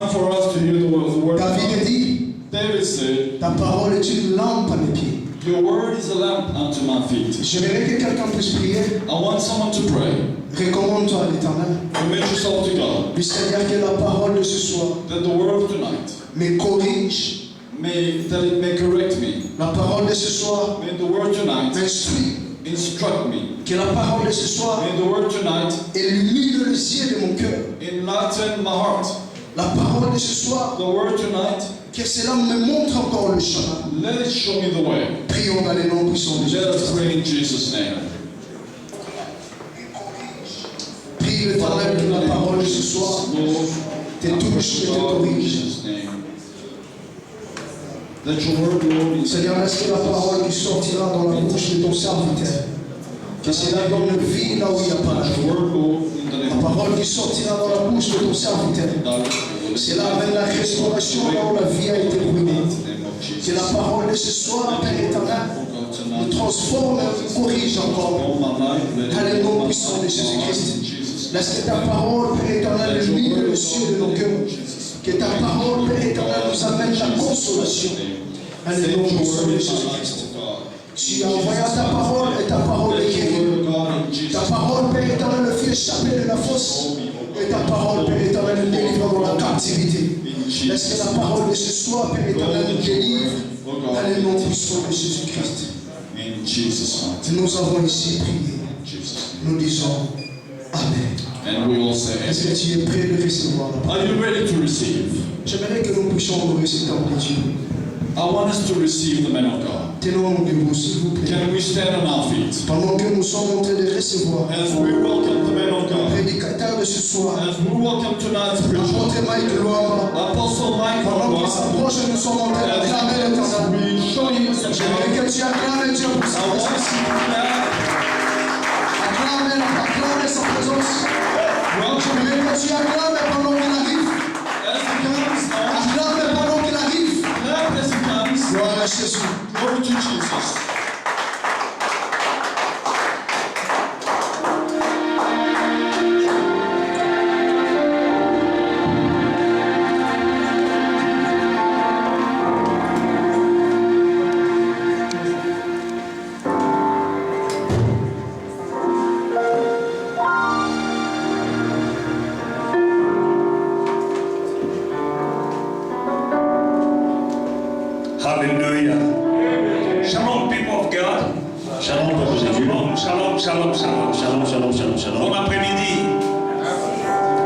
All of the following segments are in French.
For us to hear the word. David dit, David said, ta parole est une lampe à mes pieds. your word is a lamp unto my feet. J'aimerais que quelqu'un puisse prier. I want someone to pray. Recommande-toi à l'Éternel. Commit yourself to God. Du Seigneur, que la parole de ce soir That the word of tonight, me corrige. that it may correct me. La parole de ce soir May the word tonight m'instruit. instruct me. Que la parole de ce soir May the word tonight illumine les yeux de mon cœur. enlighten my heart. La parole de ce soir, The word tonight, que cela me montre encore le chemin. let it show me the way. Prions dans les noms puissants de Let us Jésus. pray in Jesus' name. Prie l'Éternel que la parole de ce soir Lord, te touche et te in corrige. Jesus' name. Let your word, Lord, is Seigneur, laisse que la parole qui sortira dans la bouche de ton serviteur, que cela donne vie là où il n'y a pas la your vie. word, Lord, in the La name of parole qui sortira dans la bouche de ton serviteur, cela amène la restauration là où la vie a été ruinée. Que la parole de ce soir, Père éternel, nous transforme et nous corrige encore. Dans les noms puissants de Jésus-Christ. Laisse que ta parole, Père éternel, illumine les cieux de nos cœurs. Que ta parole, Père éternel, nous amène la consolation. Dans les noms puissants de Jésus-Christ. Tu as envoyé ta parole et ta parole est guérie. Ta parole, Père éternel, le fait échapper de la fosse. Et ta parole, Père éternel, nous délivre dans la captivité. Laisse que la parole de ce soir, Père éternel, nous délivre dans les noms puissants de Jésus-Christ. in Jesus' name. Nous avons ici prié. Nous disons Amen. And we all say, Est-ce que tu es prêt de recevoir la parole? are you ready to receive? J'aimerais que nous puissions honorer cet homme de Dieu. I want us to receive the man of God. Tenons-nous debout, s'il vous plaît. Can we stand on our feet? Pendant que nous sommes en train de recevoir As we welcome the man of le God, prédicateur de ce soir, as we welcome tonight's preacher, l'apôtre Mike Loama, Apostle Mike pendant qu'il Loama, s'approche, nous sommes en train d'acclamer l'Éternel. we show you some J'aimerais que tu acclames Dieu pour sa I want présence. you to clap. Acclame sa présence. J'aimerais que tu acclames pendant qu'il arrive. As he comes, Acclame pendant qu'il arrive. clap as he comes. Gloire à Jésus. Glory to Jesus. Hallelujah. Shalom, people of God. Shalom, peuple de Dieu. Shalom, shalom, shalom. Shalom, shalom, shalom, shalom. Bon après-midi.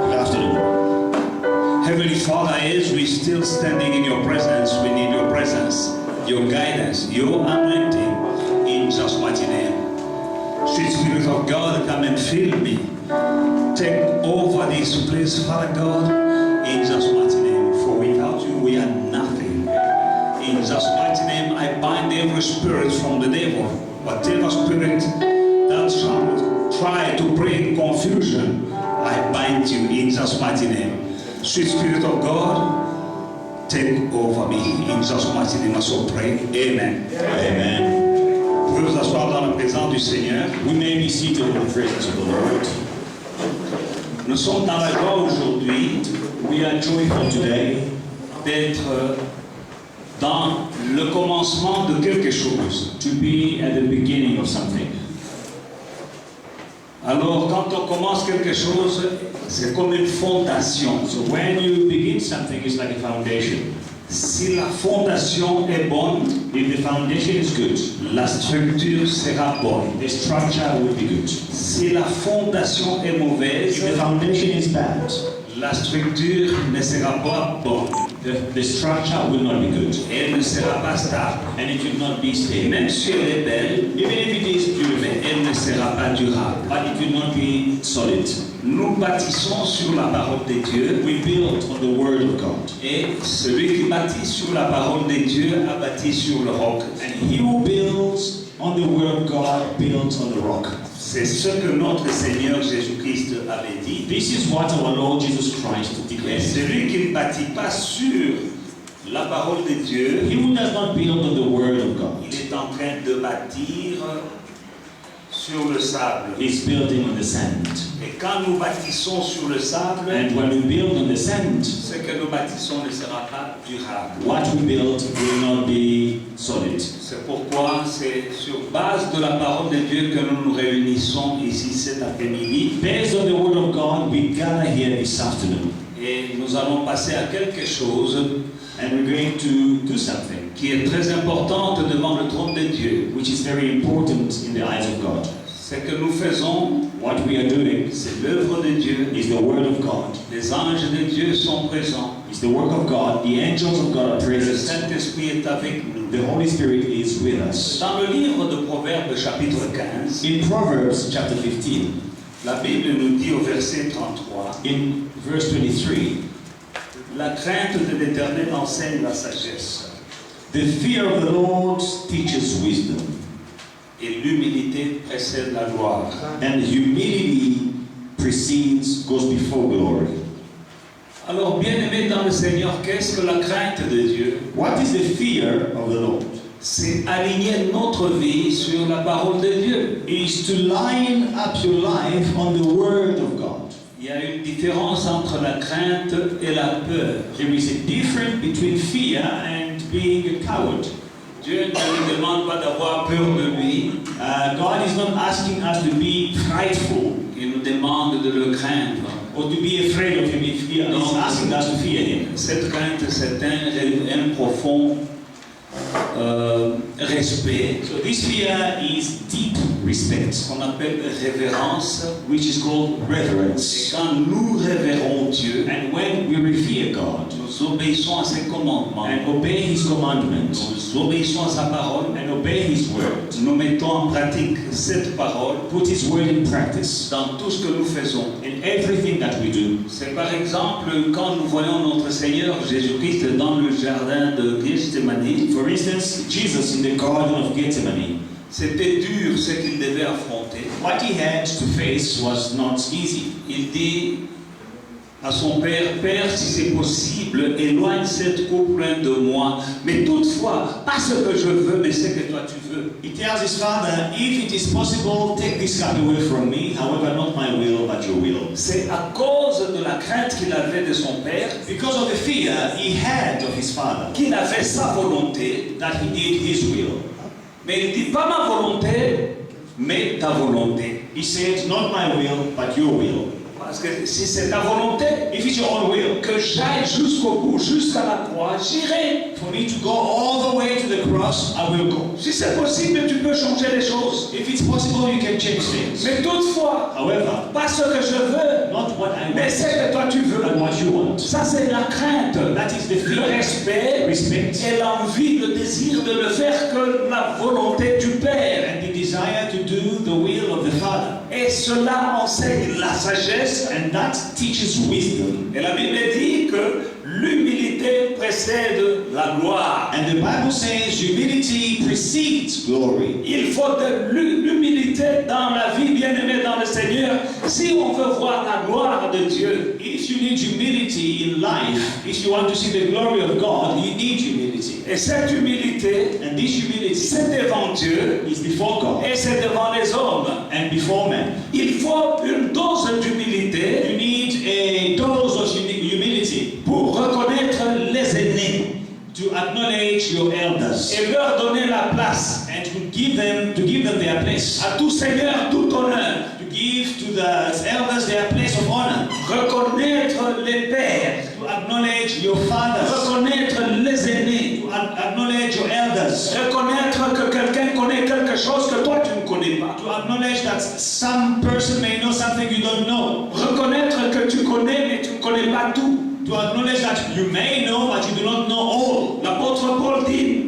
Good afternoon. Heavenly Father, as we're still standing in your presence, we need your presence, your guidance, your anointing in Jesus' mighty name. Sweet Spirit of God, come and fill me. Take over this place, Father God, in Jesus' mighty name. For without you, we are nothing. In Jesus' mighty name, I bind every spirit from the devil. Whatever spirit that shall try to bring confusion, I bind you in Jesus' mighty name. Sweet Spirit of God, take over me. In Jesus' mighty name, I so pray. Amen. Amen. Vous pouvez vous asseoir dans la présence du Seigneur. We may be seated in the presence of the Lord. Nous sommes dans la joie aujourd'hui We are joyful today d'être dans le commencement de quelque chose. to be at the beginning of something. Alors, quand on commence quelque chose, c'est comme une fondation. So when you begin something, it's like a foundation. Si la fondation est bonne, If the foundation is good, la structure sera bonne. the structure will be good. Si la fondation est mauvaise, If the foundation is bad, la structure ne sera pas bonne. the structure will not be good. Elle ne sera pas stable. And it will not be Et stable. même si elle est belle, Even if it is beautiful, mais elle ne sera pas durable. but it will not be solid. Nous bâtissons sur la parole de Dieu. We build on the word of God. Et celui qui bâtit sur la parole de Dieu a bâti sur le roc. And he who builds on the word of God builds on the rock. C'est ce que notre Seigneur Jésus-Christ avait dit. This is what our Lord Jesus Christ Et declared. celui qui ne bâtit pas sur la parole de Dieu, He who does not build on the word of God, il est en train de bâtir sur le sable. is building on the sand. Et quand nous bâtissons sur le sable, And when we build on the sand, ce que nous bâtissons ne sera pas durable. what we build will not be solid. C'est pourquoi c'est sur base de la parole de Dieu que nous nous réunissons ici cet après-midi. Based on the word of God, we gather here this afternoon. Et nous allons passer à quelque chose And we're going to do something qui est très importante devant le trône de Dieu. which is very important in the eyes of God. Ce que nous faisons, What we are doing c'est l'œuvre de Dieu. is the word of God. Les anges de Dieu sont présents. It's the work of God. The angels of God are Le present. Saint-Esprit est avec nous. The Holy Spirit is with us. Dans le livre de Proverbes chapitre 15, In Proverbs chapter 15, la Bible nous dit au verset 33, in verse 23, la crainte de l'Éternel enseigne la sagesse the fear of the Lord teaches wisdom, et l'humilité précède la gloire. and humility goes before glory. Alors, bien-aimés dans le Seigneur, qu'est-ce que la crainte de Dieu? What is the fear of the Lord? C'est aligner notre vie sur la parole de Dieu. It is to line up your life on the word of God. Il y a une différence entre la crainte et la peur. There is a difference between fear and being a coward. Dieu ne nous demande pas d'avoir peur de lui, God is not asking us to be frightful il nous demande de le craindre. or to be afraid of him. If he is asking us to fear him. Cette crainte, c'est un profond respect, So this fear is deep respect, qu'on appelle révérence. which is called Et reverence. quand nous révérons Dieu, And when we revere God nous obéissons à ses commandements, and obey his commandments nous obéissons à sa parole, and obey his word, nous mettons en pratique cette parole put his word in practice dans tout ce que nous faisons. in everything that we do. C'est par exemple quand nous voyons notre Seigneur Jésus-Christ dans le jardin de Gethsémani. For instance, Jesus in the Garden of Gethsemane, C'était dur ce qu'il devait affronter. what he had to face was not easy. Il dit à son père, Père, si c'est possible, éloigne cette coupe loin de moi. Mais toutefois, pas ce que je veux, mais ce que toi tu veux. He tells his father, if it is possible, take this cup away from me. However, not my will, but your will. C'est à cause de la crainte qu'il avait de son père Because of the fear he had of his father, qu'il a fait sa volonté. that he did his will. Mais il dit pas ma volonté, mais ta volonté. He said, not my will, but your will. Parce que si c'est ta volonté, If it's your own will, que j'aille jusqu'au bout, jusqu'à la croix, j'irai. for me to go all the way to the cross, I will go. Si c'est possible, tu peux changer les choses. If it's possible, you can change things. Mais toutefois, However, pas ce que je veux, not what I mais want, ce que toi tu veux. but what you want. Ça, c'est la crainte, That is the le fear, respect respect, et l'envie, le désir de le faire que la volonté du Père. and the desire to do the will of the Father. Et cela enseigne la sagesse. And that teaches wisdom. Et la Bible dit que l'humilité précède la gloire. And the Bible says humility precedes glory. Il faut de l'humilité dans la vie, bien-aimée dans le Seigneur, si on veut voir la gloire de Dieu. If you need humility in life, if you want to see the glory of God, you need humility. Et cette humilité, And this humility c'est devant Dieu is before God et c'est devant les hommes. and before men. Il faut une dose d'humilité You need a dose of humility pour reconnaître les aînés to acknowledge your elders et leur donner la place. and to give them their place. À tout Seigneur, tout honneur. To give to the elders their place of honor. Reconnaître les pères. To acknowledge your fathers. Reconnaître les aînés. To acknowledge your elders. Reconnaître que quelqu'un connaît quelque chose que toi tu ne connais pas. To acknowledge that some person may know something you don't know. Reconnaître que tu connais mais tu ne connais pas tout. To acknowledge that you may know but you do not know all. L'apôtre Paul dit,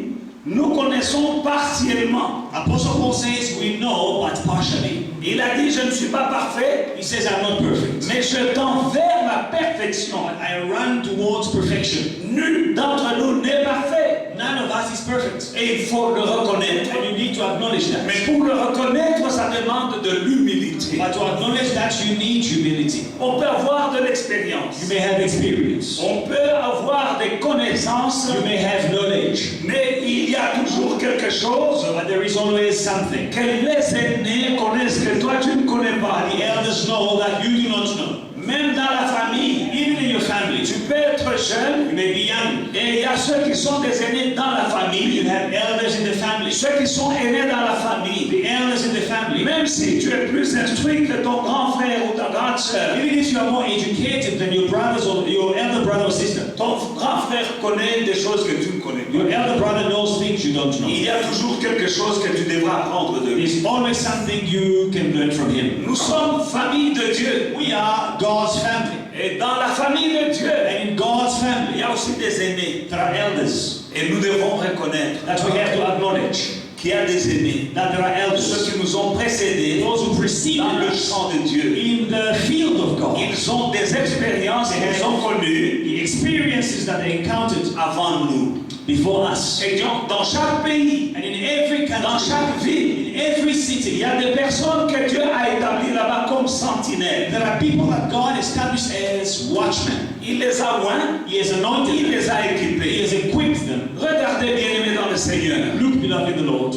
nous connaissons partiellement. Apostle Paul says we know but partially. Il a dit, je ne suis pas parfait, He says I'm not perfect. mais je tends vers la perfection. I run towards perfection. Nul d'entre nous n'est parfait. None of us is perfect. Et il faut le reconnaître. And you need to acknowledge that. Mais pour le reconnaître, ça demande de l'humilité. But to acknowledge that you need humility. On peut avoir de l'expérience. You may have experience. On peut avoir des connaissances, You may have knowledge, mais il y a toujours quelque chose but there is always something. que les aînés connaissent que toi tu ne connais pas. The elders know that you do not know. Même dans la famille, Even in your family, tu peux être jeune you may be young. et il y a ceux qui sont des aînés dans la You famille, have elders in the family. ceux qui sont aînés dans la famille. The elders in the family. Même si tu es plus instruit que ton grand frère ou ta grande sœur, Even if you are more educated than your brothers or your elder brother or sister, ton grand frère connaît des choses que tu ne connais your pas. elder brother knows things you don't know. Il y a toujours quelque chose que tu devras apprendre de lui. There's always something you can learn from him. Nous sommes famille de Dieu. We are God's family. Et dans la famille de Dieu, And in God's il family, y a aussi des aînés. there are elders Et nous devons reconnaître that we have to acknowledge. qu'il y a des aînés. That there are Ceux elders, qui nous ont précédés those who preceded dans le us champ de Dieu. in the field of God. Ils ont des expériences qu'ils ont connues The experiences that they encountered avant nous. before us. Et donc, dans chaque pays, And in every dans country, chaque ville, in every il city, y a des personnes que Dieu a établies là-bas comme sentinelles. there are people that God established as watchmen. Il les a oints, He has il anointed les them. a He équipés. has equipped them. Regardez bien aimés dans le Seigneur. Look, beloved in the Lord,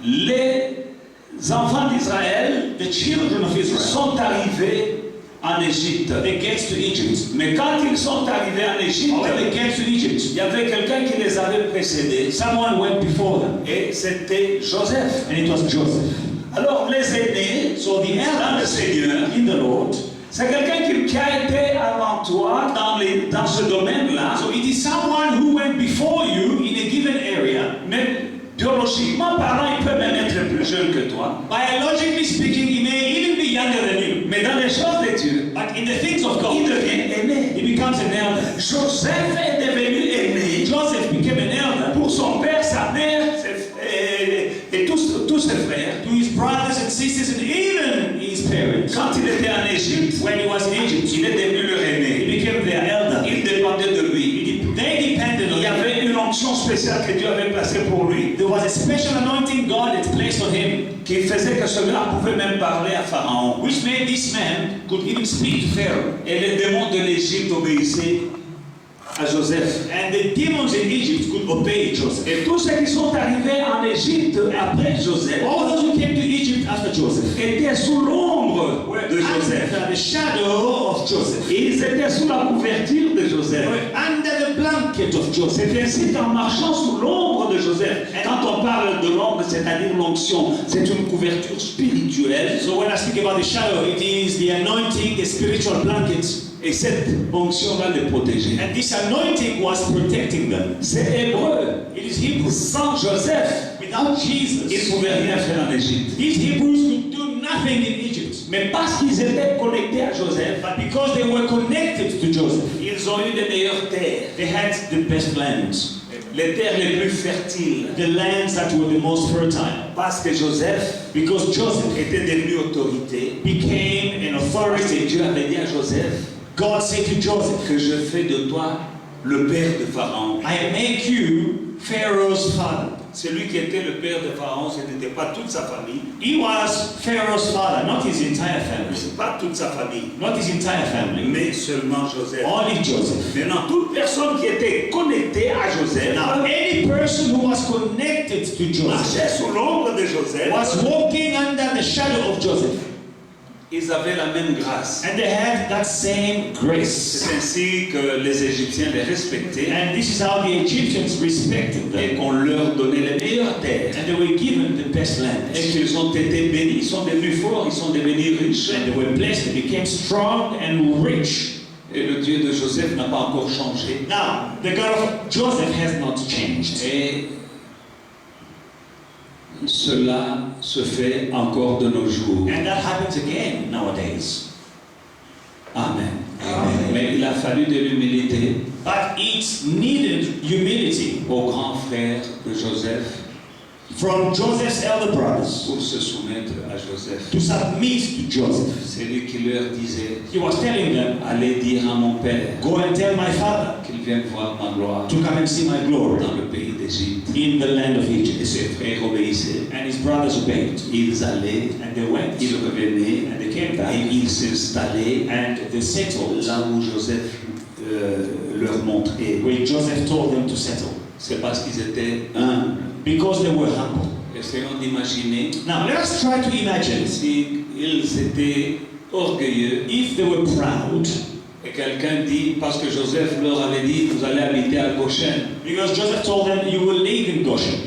Les enfants d'Israël the children of Israel, sont arrivés en Égypte. they get to Egypt. Mais quand ils sont arrivés en Égypte, When they get to Egypt, il y avait quelqu'un qui les avait précédés someone went before them, et c'était Joseph. and it was Joseph. Alors les aînés So the dans le elders Seigneur, in the Lord, c'est quelqu'un qui a été avant toi dans ce domaine-là, so it is someone who went before you in a given area. mais biologiquement parlant, il peut même être plus jeune que toi. Biologically speaking, he may even be younger than you. Mais dans les choses de Dieu, But in the things of il God, devient aîné. he becomes an elder. Joseph est devenu aîné Joseph became an elder pour son père, sa mère et tous ses frères. to his brothers and sisters and even his parents. Quand il était en Égypte, When he was in Egypt, il est devenu leur he aîné. became their elder. Il dépendait de lui. They depended on Il y him. avait une onction spéciale que Dieu avait placée pour lui, There was a special anointing God had placed on him, qui faisait que celui-là pouvait même parler à Pharaon. which made this man could even speak to Pharaoh. Et les démons de l'Égypte obéissaient à Joseph. And the demons in Egypt could obey Joseph. Et tous ceux qui sont arrivés en Égypte après Joseph All those who came to Egypt after Joseph étaient sous l'ombre were de Joseph. under the shadow of Joseph. Et ils étaient sous la couverture de They Joseph. were under the blanket of Joseph. C'est ainsi qu'en marchant sous l'ombre de Joseph, et quand on parle de l'ombre, c'est-à-dire l'onction, c'est une couverture spirituelle. So when I speak about the shadow, it is the anointing, the spiritual blanket. Et cette onction-là les protégeait. And this anointing was protecting them. C'est hébreu. It is Hebrews. Sans Joseph, Without ils ne Jesus, pouvaient rien faire en Égypte. these Hebrews could do nothing in Egypt. Mais parce qu'ils étaient connectés à Joseph, But because they were connected to Joseph, ils ont eu les meilleures terres, they had the best lands. les terres les plus fertiles. The lands that were the most fertile. Parce que Joseph Because Joseph était devenu autorité. became an Parce authority. que Dieu avait dit à Joseph God said to Joseph, que je fais de toi le père de Pharaon. I make you Pharaoh's father. Celui qui était le père de Pharaon, ce n'était pas toute sa famille. He was Pharaoh's father, not his entire family. Pas toute sa famille, Not his entire family. mais seulement Joseph. Only Joseph. Maintenant, toute personne qui était connectée à Joseph Now, any person who was connected to Joseph marchait sous l'ombre de Joseph. was walking under the shadow of Joseph. Ils avaient la même grâce. And they had that same grace. C'est ainsi que les Égyptiens les respectaient And this is how the Egyptians respected et them. qu'on leur donnait les meilleures terres. And they were given the best Et lands. qu'ils ont été bénis, ils sont devenus forts, ils sont devenus riches. And they were blessed, they became strong and rich. Et le Dieu de Joseph n'a pas encore changé. Now, the God of Joseph has not changed. Et cela se fait encore de nos jours. And that happens again nowadays. Amen. Amen. Mais il a fallu de l'humilité But it needed humility au grand frère de Joseph from Joseph's elder brothers pour se soumettre à Joseph. to submit to Joseph. C'est lui qui leur disait, He was telling them, allez dire à mon père go and tell my father qu'il vienne voir ma gloire to come and see my glory dans le pays d'Égypte. in the land of Et Egypt. ses frères obéissaient. And his brothers obeyed. Ils allaient, And they went. ils revenaient, And they came et back. ils s'installaient And they settled là où Joseph leur leur montrer. where Joseph told them to settle. C'est parce qu'ils étaient humbles. Because they were humble. Essayons d'imaginer Now, let us try to imagine s'ils étaient orgueilleux if they were proud. et quelqu'un dit, parce que Joseph leur avait dit, vous allez habiter à Goshen. Because Joseph told them, you will live in Goshen.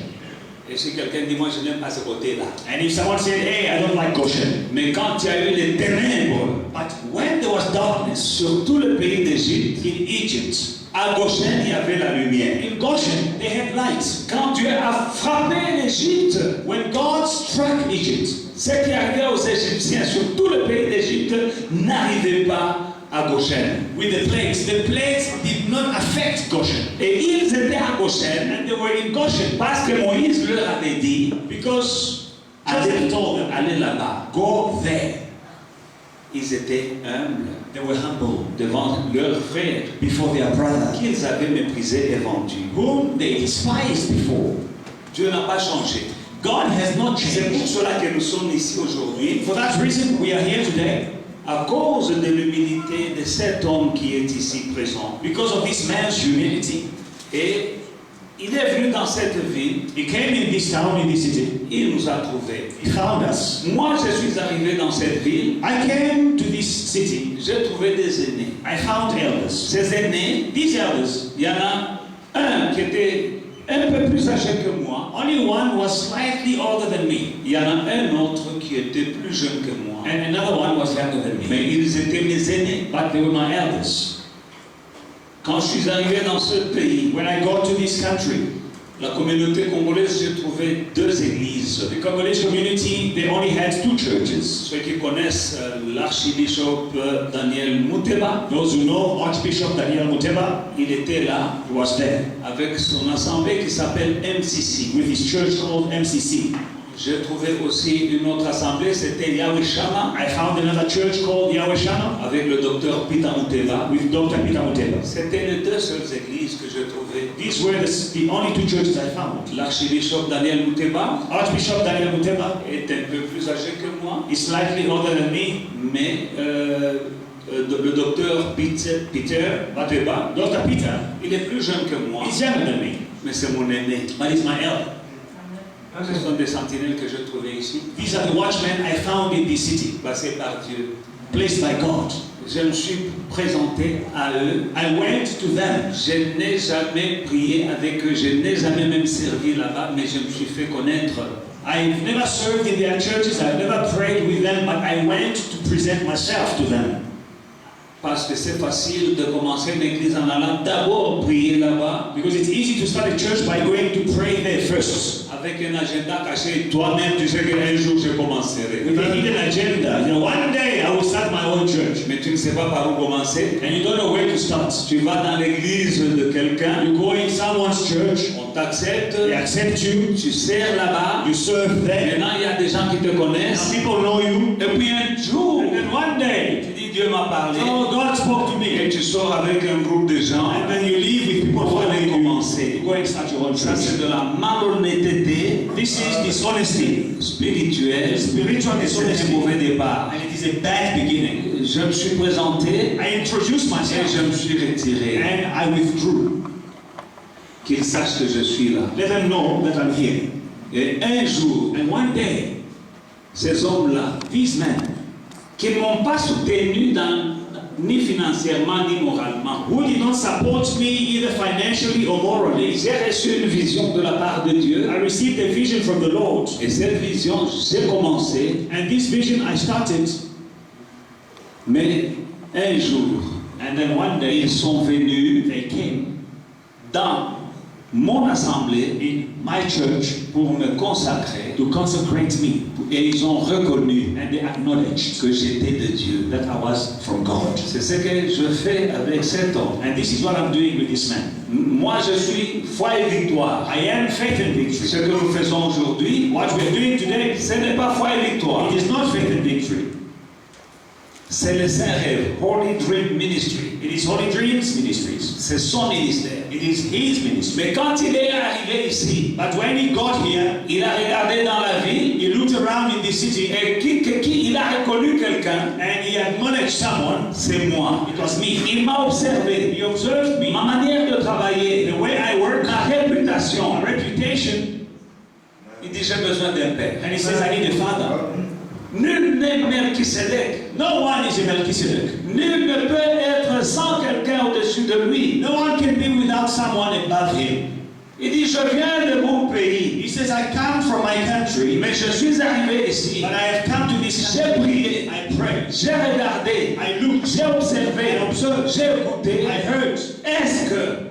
Et si quelqu'un dit, moi je n'aime pas ce côté-là. And if someone said, hey, I don't like Goshen. Mais quand il y a eu les ténèbres But when there was darkness sur tout le pays d'Égypte, in Egypt, à Goshen il y avait la lumière. in Goshen, they had light. Quand Dieu a frappé l'Égypte, When God struck Egypt, ce qui arrivait aux Égyptiens sur tout le pays d'Égypte n'arrivait pas à Goshen. with the plagues did not affect Goshen. Et ils étaient à Goshen And they were in Goshen parce que Moïse leur avait dit, because allez, Joseph told them, allez là-bas. go there. Ils étaient humbles They were humble devant leurs frères before their brother, qu'ils avaient méprisés et vendus. whom they despised before. Dieu n'a pas changé. God has not C'est pour changed. cela que nous sommes ici aujourd'hui, For that reason, we are here today, à cause de l'humilité de cet homme qui est ici présent. because of this man's humility. Et il est venu dans cette ville, He came in this town, in this city. il nous a trouvés. He found us. Moi, je suis arrivé dans cette ville, I came to this city. j'ai trouvé des aînés. I found elders. Ces aînés, These elders, il y en a un qui était un peu plus âgé que moi, only one was slightly older than me, il y en a un autre qui était plus jeune que moi. and another one was younger than me. Mais ils étaient mes aînés. But they were my elders. Quand je suis arrivé dans ce pays, When I got to this country, la communauté congolaise, j'ai trouvé deux églises. the Congolese community, they only had two churches. Ceux qui connaissent l'archibishop Daniel Muteba, Those who know Archbishop Daniel Muteba, il était là he was there avec son assemblée qui s'appelle MCC. with his church called MCC. J'ai trouvé aussi une autre assemblée, c'était Yahweh Shammah, I found another church called Yahweh Shammah avec le docteur Peter Muteba. with Dr. Peter Muteba. C'était les deux seules églises que j'ai trouvées. These were the only two churches I found. L'archibishop Daniel Muteba Archbishop Daniel Muteba est un peu plus âgé que moi, is slightly older than me. mais le docteur Peter Muteba, Dr. Peter il est plus jeune que moi, is younger than me, mais c'est mon aîné. but he's my elder. Ce sont des sentinelles que j'ai trouvées ici, These are the watchmen I found in this city, passées par Dieu. placed by God. Je me suis présenté à eux. I went to them. Je n'ai jamais prié avec eux, je n'ai jamais même servi là-bas, mais je me suis fait connaître. I've never served in their churches, I've never prayed with them, but I went to present myself to them. Parce que c'est facile de commencer une église en allant d'abord prier là-bas, Because it's easy to start a church by going to pray there first. avec un agenda caché. Toi-même, tu sais qu'un jour je commencerai. With a hidden agenda. You know, one day I will start my own church. Mais tu ne sais pas par où commencer. And you don't know where to start. Tu vas dans l'église de quelqu'un, You go in someone's church, on t'accepte, they accept you, tu sers là-bas. you serve there, Maintenant, il y a des gens qui te and connaissent. people know you. Et puis un jour, And then one day, tu dis Dieu m'a parlé. oh, God spoke to Et me. tu sors avec un groupe de gens. And then you leave with people Pour aller following you. commencer. You go and start your own Ça, c'est church. de la malhonnêteté This is dishonesty. spirituelle. Spiritual Et c'est un dishonesty. mauvais départ. And it is a bad beginning. Je me suis présenté I introduced et myself je me suis retiré. and I withdrew. Qu'ils sachent que je suis là. Let them know that I'm here. Et un jour, And one day, ces hommes-là, these men, qui ne m'ont pas soutenu ni financièrement ni moralement, who did not support me either financially or morally, j'ai reçu une vision de la part de Dieu. I received a vision from the Lord. Et cette vision, j'ai commencé, And this vision I started, mais un jour, and then one day ils sont venus they came dans mon assemblée in my church pour me consacrer to consecrate me, et ils ont reconnu and they acknowledged que j'étais de Dieu. that I was from God. C'est ce que je fais avec cet homme. And this is what I'm doing with this man. Moi, je suis foi et victoire. I am faith and victory. Ce que nous faisons aujourd'hui, What we're doing today, ce n'est pas foi et victoire. it is not faith and victory. C'est le Saint Rêve, Holy Dream Ministry. It is Holy Dreams Ministries. C'est son ministère. It is his ministry. Mais quand il est arrivé ici, But when he got here, il a regardé dans la ville he looked around in the city et il a reconnu quelqu'un. and he acknowledged someone. C'est moi. It was me. Il m'a observé. He observed me. Ma manière patient. Il dit, j'ai besoin d'un père. And he says, I need a father. Nul n'est Melchisedec. No one is a Melchizedek. Nul ne peut être sans quelqu'un au-dessus de lui. No one can be without someone above him. Il dit, je viens de mon pays, He says, I come from my country, mais je suis arrivé ici. but I have come to this J'ai country. prié, I prayed. j'ai regardé, I looked. j'ai observé, I observed. j'ai écouté. I heard. Est-ce que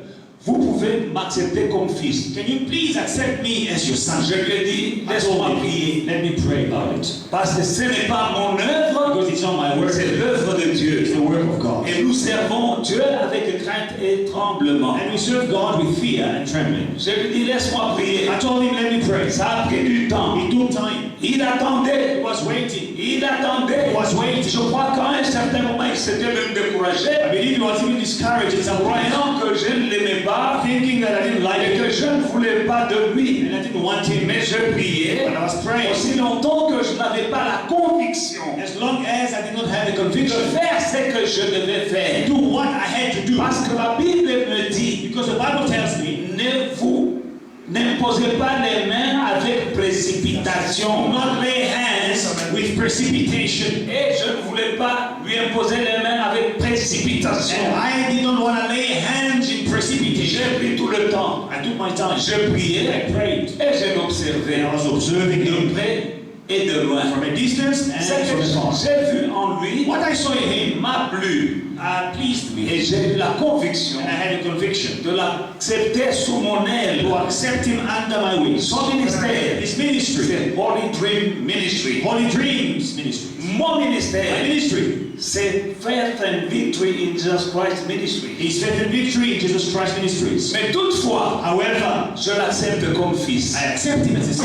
vous pouvez m'accepter comme fils? Can you please accept me as your son? Je lui ai dit, I laisse-moi told him, prier. let me pray about it. Parce que ce n'est pas mon œuvre, Because it's not my work, c'est l'œuvre de it's Dieu. the work of God. Et nous servons Dieu avec crainte et tremblement. And we serve God with fear and trembling. Je lui ai dit, laisse-moi prier. I told him, let me pray. Ça a pris du temps. It took time. Il attendait. He was waiting. Il attendait. He was waiting. Je crois qu'à un certain moment, il s'était même découragé, I believe he was even discouraged at some point, croyant que je ne l'aimais pas thinking that I didn't like et que it je ne voulais pas de lui. and I didn't want him. Mais je priais But I was praying. aussi longtemps que je n'avais pas la conviction As long as I did not have the de conviction faire ce que je devais faire. to do what I had to do. Parce que la Bible me dit, Because the Bible tells me, n'imposez pas les mains avec do précipitation. not lay hands with precipitation. Et je ne voulais pas lui imposer les mains avec précipitation. And I did not want to lay hands in precipitation. J'ai pris tout le temps. I took my time. Je priais I prayed. et je l'observais And I was observing de him près et de loin. from a distance and Ce from que afar. j'ai vu en lui What I saw in him m'a plu pleased me. et j'ai eu la conviction And I had a conviction de l'accepter sous mon aile. to accept him under my wings. Son ministère, His ministry, c'est Holy Dream Ministry. Holy Dreams Ministry. Mon My ministère, ministry c'est Faith and Victory in Jesus Christ Ministry. is Faith and Victory in Jesus Christ Ministries. Mais toutefois, However, je l'accepte comme fils. I accept him as a son.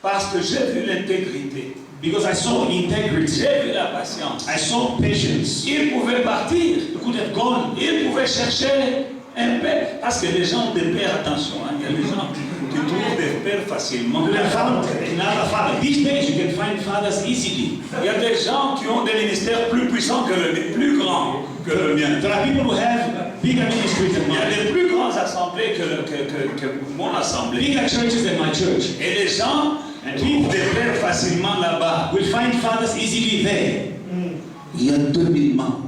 Parce que j'ai vu l'intégrité, Because I saw integrity. j'ai vu la patience. I saw patience. Il pouvait partir, He could have gone. il pouvait chercher un père. Parce que les gens des pères, attention, hein, il y a des gens qui trouvent des pères facilement. You could have found another father. These days you can find fathers easily. Il y a des gens qui ont des ministères plus puissants que le plus grands que le mien. There are people who have bigger ministries than Il y a mine. des plus grandes assemblées que mon assemblée. Bigger churches than my church. Et les gens trouvent des pères facilement là-bas. We'll find fathers easily there. Il y a 2000 membres.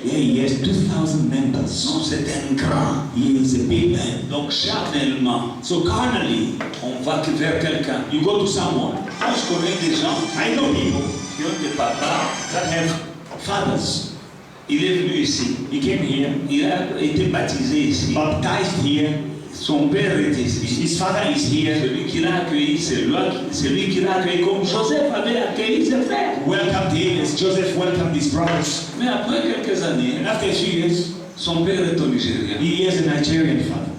Yeah, he has 2,000 members. Non, c'est un grand. He is a big man. Donc charnellement, So carnally, on va vers quelqu'un. you go to someone. Moi, je connais des gens I know people qui ont des papas. that have fathers. Il est venu ici. He came here, Il a été baptisé ici. baptized here. Son père était ici. His father is here. Celui qui l'a accueilli, c'est lui qui l'a accueilli comme Joseph avait accueilli ses frères. Welcomed him as Joseph welcomed his brothers. Mais après quelques années, And after a few years, son père est au Nigeria. he has a Nigerian father.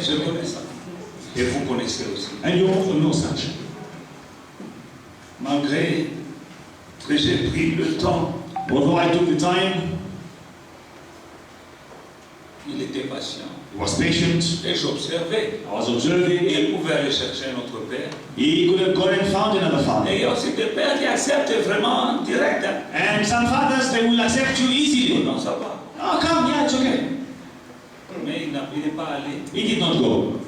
Je connais ça. Et vous connaissez aussi. And you also know such. Malgré que j'ai pris le temps, Although I took the time, il était patient. he was patient. Et j'observais. I was observing. Il pouvait aller chercher notre père. He could have gone and found another Et father. il y a aussi des pères qui acceptent vraiment direct. Hein. And some fathers, they will accept you easily. Non, ça va. Oh, come, yeah, it's okay. Mais il n'est pas allé. He did not go.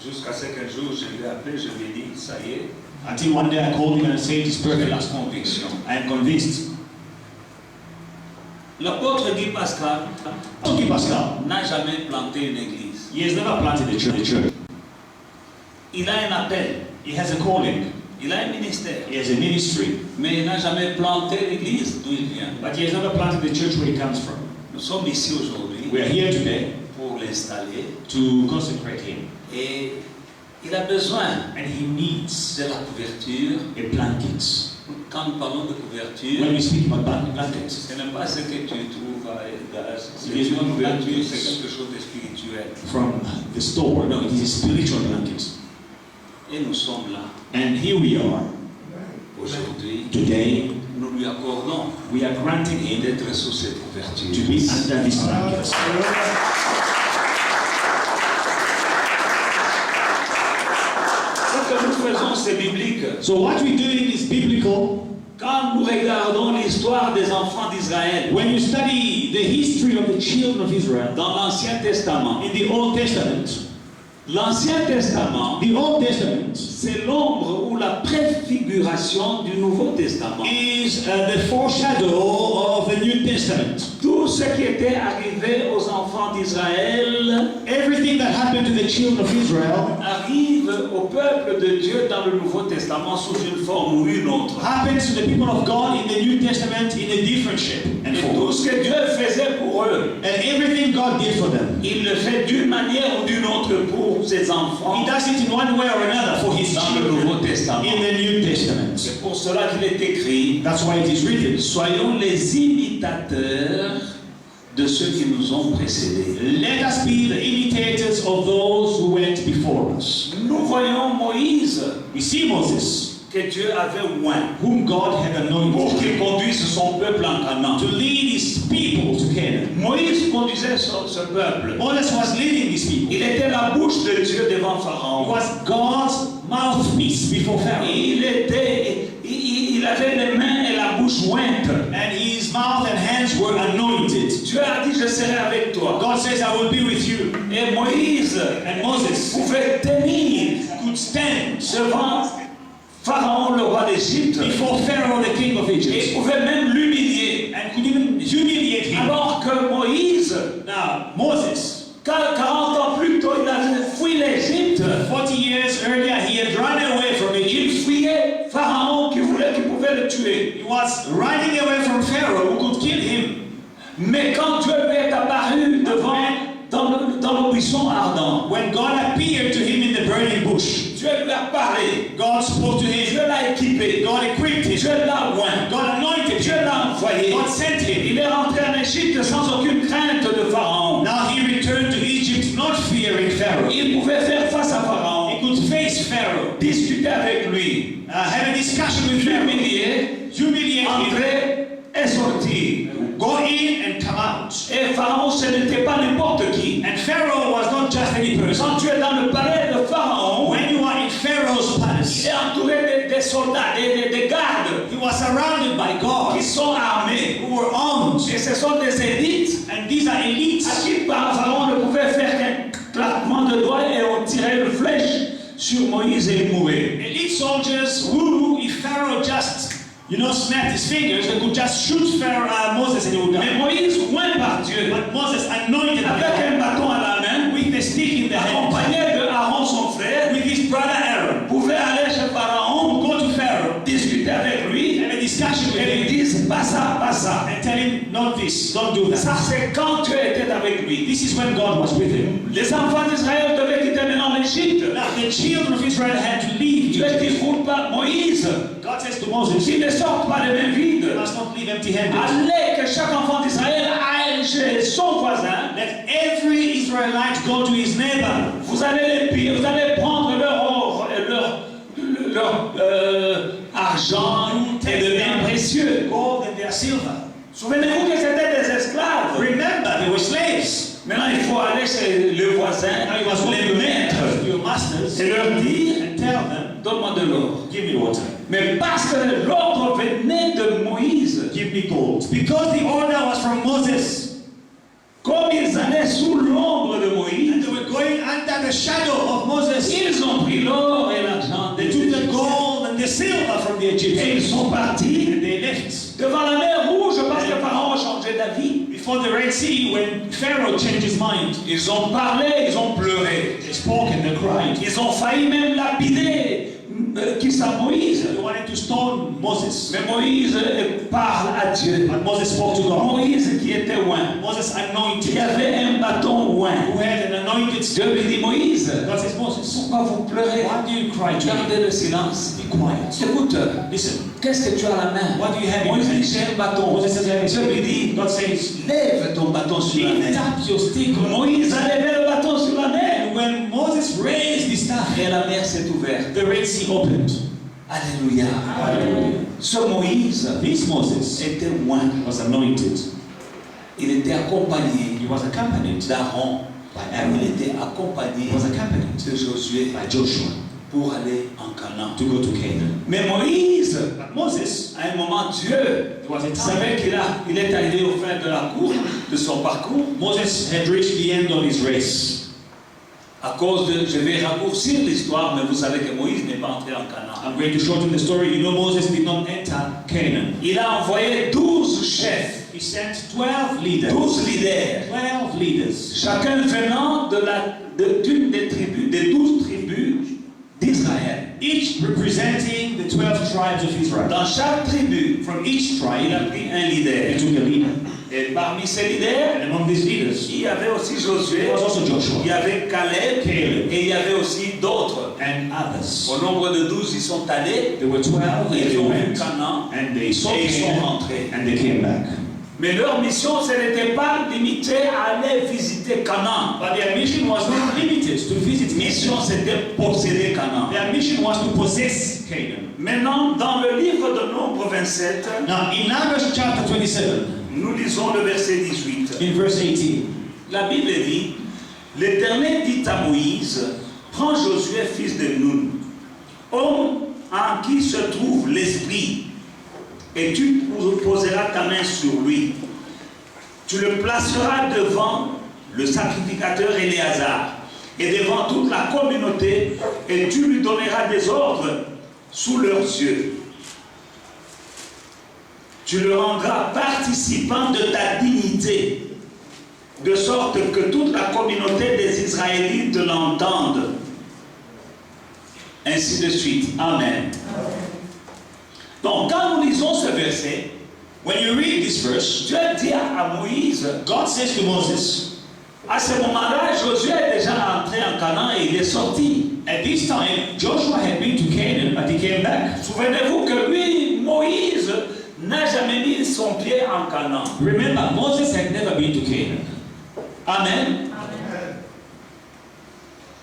Jusqu'à ce qu'un jour, je l'ai appelé, je lui ai dit, ça y est, Until one day I called him and said, it's j'ai perfect. la conviction. I am convinced. L'apôtre Guy Pascal Okay, Pascal. n'a jamais planté une église. He has never planted a church. Il a un appel, He has a calling. il a un ministère, He has a ministry. mais il n'a jamais planté l'église d'où il vient. But he has never planted the church where he comes from. Nous sommes ici aujourd'hui We are here today pour l'installer to consecrate him. et il a besoin And he needs de la couverture. a blanket. Quand nous parlons de couverture, When we speak about blankets, ce n'est pas ce que tu trouves c'est It is une not couverture, blankets. c'est quelque chose de spirituel. from the store. No, it is a spiritual blanket. Et nous sommes là And here we are aujourd'hui. today. Nous lui accordons We are granting him d'être sous cette couverture. to be under this blanket. Ce que nous faisons, c'est biblique. So what we're doing is biblical. Quand nous regardons l'histoire des enfants d'Israël When you study the history of the children of Israel dans l'Ancien Testament, in the Old Testament, l'Ancien Testament, the Old Testament c'est l'ombre ou la préfiguration du Nouveau Testament. is the foreshadow of the New Testament. Tout ce qui était arrivé aux enfants d'Israël Everything that happened to the children of Israel arrive au peuple de Dieu dans le Nouveau Testament sous une forme ou une autre. happens to the people of God in the New Testament in a different shape and Et form. tout ce que Dieu faisait pour eux, And everything God did for them, il le fait d'une manière ou d'une autre pour ses enfants He does it in one way or another for His dans le Nouveau children Testament. in the New Testament. C'est pour cela qu'il est écrit: That's why it is written, soyons les imitateurs de ceux qui nous ont précédés. let us be the imitators of those who went before us. Nous voyons Moïse We see Moses, que Dieu avait oint whom God had pour anointed qu'il conduise son peuple en Canaan. to lead His people to Canaan. Moïse conduisait ce peuple. Moses was leading these people. Il était la bouche de Dieu devant He Pharaon. was God's mouthpiece before Pharaoh. Il avait les mains et la bouche ointes. And his mouth and hands were anointed. Dieu a dit: je serai avec toi. God says, I will be with you. Et Moïse And Moses pouvait tenir could stand devant Pharaon, le roi d'Égypte, before Pharaoh, the king of et Egypt, pouvait même l'humilier. and could even humiliate him. Alors que Moïse, Now, Moses, 40 ans plus tôt, il avait fui l'Égypte. 40 years earlier, he had run away from Il Egypt. fuyait Pharaon qui pouvait le tuer. He was running away from Pharaoh who could kill him. Mais quand Dieu lui est apparu dans le buisson ardent, When God appeared to him in the burning bush, Dieu lui a parlé. God spoke to Dieu him. l'a équipé. God equipped him. Dieu l'a oint. God anointed Dieu him. l'a envoyé. God sent him. Il est rentré en Égypte sans aucune crainte de Pharaon. Now he returned to Egypt not fearing Pharaoh. Il pouvait faire face à He Pharaon, could face Pharaoh, discuter avec lui, have a discussion with Pharaoh, l'humilier, humiliate him, entrer et sortir. go in and come out. Et Pharaon, ce n'était pas n'importe qui. And Pharaoh was not just any person. Quand tu es dans le palais de Pharaon, When you are in Pharaoh's il palace, est entouré des soldats, des gardes he was surrounded by God qui sont armés. who were armed. Et ce sont des élites And these are elites. à qui Pharaon ne pouvait faire qu'un claquement de doigts et on tirait une flèche sur Moïse et il mourait. Elite soldiers who, if Pharaoh just, snapped his fingers, they could just shoot Moses and he would Mais die. Moïse, oint par Dieu, But Moses anointed by avec God un bâton à la main, with the stick in the hand, accompagné de Aaron son frère, with his brother Aaron, pouvait aller chez Pharaon, go to Pharaoh, discuter avec lui have a discussion with et lui him, dire: pas ça, pas ça. and tell him, not this, don't do Ça, that. c'est quand Dieu était avec lui. This is when God was with him. Les enfants d'Israël devaient quitter maintenant l'Égypte. Now, the children of Israel had to leave Dieu Egypt. dit: faut pas, Moïse, God says to Moses, qu'il ne sorte pas les mains vides. you must not leave empty-handed. Allez, que chaque enfant d'Israël aille chez son voisin. Let every Israelite go to his neighbor. Vous allez les piller, vous allez prendre leur or et leur argent et de biens précieux. Gold and their silver. Souvenez-vous que c'était des esclaves. Remember, they were slaves. Maintenant, il faut aller chez le voisin, Now you must go les to maîtres, your masters et leur dire: and tell them, donne-moi de l'or. give me water, Mais parce que l'ordre venait de Moïse, give me gold. Because the order was from Moses, comme ils allaient sous l'ombre de and Moïse, they were going under the shadow of Moses. ils ont pris l'or et l'argent They des took the Égyptiens. gold and the silver from the Et ils Egyptians, sont partis and they left. devant la mer Rouge parce que Pharaon a changé d'avis. Before the Red Sea, when Pharaoh changed his mind, Ils ont parlé, ils ont pleuré. they spoke and they cried. Ils ont failli même lapider qui ça, Moïse. They wanted to stone Moses, Mais Moïse parle à Dieu. but Moses spoke to God. Moïse qui était oint. Moses Il y anointed, avait un bâton who oint. had an anointed stick. Dieu lui dit: Moïse, God says, Moses, pourquoi vous pleurez? why do you cry to me? Gardez le silence. Be quiet. Écoute, Listen, qu'est-ce que tu as à la main? what do you have in your Moïse dit: hand? j'ai un bâton. Moses says, I have a Dieu lui dit: God says, lève ton bâton sur la lift mer. up your stick. Moïse a levé le bâton sur la mer. And when Moses raised his staff, Et la mer s'est ouverte. the Red Sea opened. Alléluia. Hallelujah. Ce Moïse This Moses était oint. was anointed. Il était accompagné He was accompanied d'Aaron. by Il Aaron. était accompagné He was accompanied de Josué. by Joshua. pour aller en Canaan. to go to Canaan. Mais Moïse, But Moses, à un moment, Dieu there was a time, savait qu'il est arrivé au fin de la course, de son parcours. Moses had reached the end of his race. À cause de, je vais raccourcir l'histoire, mais vous savez que Moïse n'est pas entré en Canaan. I'm going to shorten the story. You know, Moses did not enter Canaan. Il a envoyé 12 chefs, He sent 12 leaders. 12 leaders, 12 leaders. chacun venant d'une des tribus, des 12 tribus d'Israël. Each representing the 12 tribes of Israel. Dans chaque tribu, From each il a tribe, pris un he leader. took a leader. Et parmi ces leaders, And among these leaders, il y avait aussi Josué, there was also il y Joshua avait Caleb, Caleb. et il y avait aussi d'autres. and others. Au nombre de 12, ils sont allés, There were 12 and ils they ont vu went Canaan, and they saw et ils sont Canaan rentrés. and they came back. Mais leur mission, ce n'était pas limitée à aller visiter Canaan. But their mission was not limited to visit Mission, Canaan. c'était posséder Canaan. Their mission was to possess Canaan. Maintenant, dans le livre de Nombre 27, Now, in Numbers chapter 27, nous lisons le verset 18. in verse 18, La Bible dit, l'Éternel dit à Moïse, prends Josué, fils de Nun, homme en qui se trouve l'esprit, et tu poseras ta main sur lui. Tu le placeras devant le sacrificateur Éléazar et devant toute la communauté, et tu lui donneras des ordres sous leurs yeux. Tu le rendras participant de ta dignité, de sorte que toute la communauté des Israélites l'entende. Ainsi de suite. Amen. Donc, quand nous lisons ce verset, when you read this verse, Dieu dit à Moïse, God says to Moses, à ce moment-là, Josué est déjà entré en Canaan et il est sorti. at this time, Joshua had been to Canaan, but he came back. Souvenez-vous que lui, Moïse, n'a jamais mis son pied en Canaan. Remember, Moses had never been to Canaan. Amen.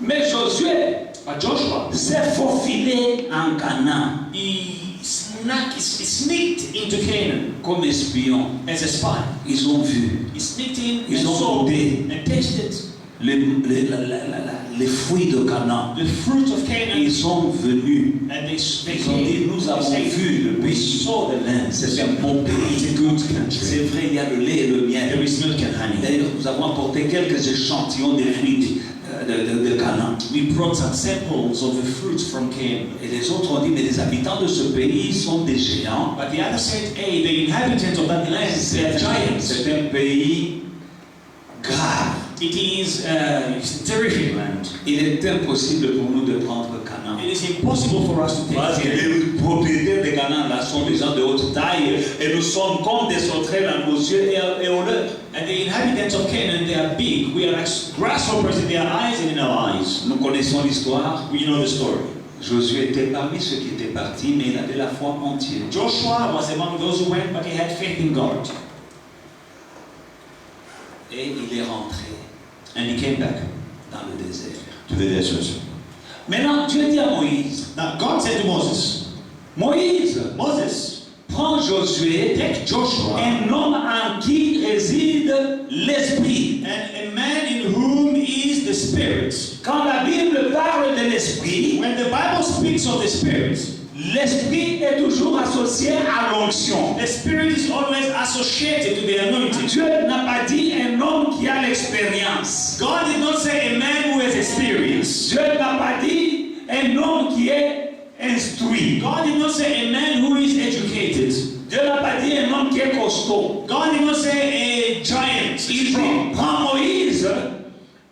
Mais Josué But Joshua, s'est faufilé en Canaan he sneaked into Canaan comme espion. as a spy. Ils ont vu He sneaked in Ils and ont saw goûté. and tasted les fruits de Canaan. the fruit of Canaan, Ils sont venus. and they Ils ont dit, nous avons vu le we pays. saw the land. C'est un bon pays. It's a good country. C'est vrai, il y a le lait et le miel. There is milk and honey. D'ailleurs, nous avons apporté quelques échantillons des fruits de Canaan. We brought some samples of the fruit from Canaan. Et les autres ont dit, mais les habitants de ce pays sont des géants. But the other said, hey, the inhabitants of that land, they are giants. C'est un pays grave. It is it's a terrific land. Il est impossible pour nous de prendre Canaan. It is impossible for us to take Parce que Canaan. les propriétaires de Canaan là sont des gens de haute taille et nous sommes comme des sauterelles à nos yeux et aux leurs. And the inhabitants of Canaan, they are big. We are like grasshoppers in their eyes and in our eyes. Nous connaissons l'histoire. We know the story. Josué était parmi ceux qui étaient partis, mais il avait la foi entière. Joshua was among those who went, but he had faith in God. Et il est rentré And he came back dans le désert. to the desert. Maintenant, Dieu dit à Moïse, Now, God said to Moses, Moïse, Moses, prends Josué, take Joshua, un homme en qui réside l'esprit. and a man in whom is the Spirit. Quand la Bible parle de l'esprit, When the Bible speaks of the Spirit, l'esprit est toujours associé à l'onction. the Spirit is always associated to the anointing. Dieu n'a pas dit un homme qui a l'expérience. God did not say a man who has experience. Dieu n'a pas dit un homme qui est instruit. God did not say a man who is educated. Dieu n'a pas dit un homme qui est costaud. God did not say a giant, Il strong. dit, prends Moïse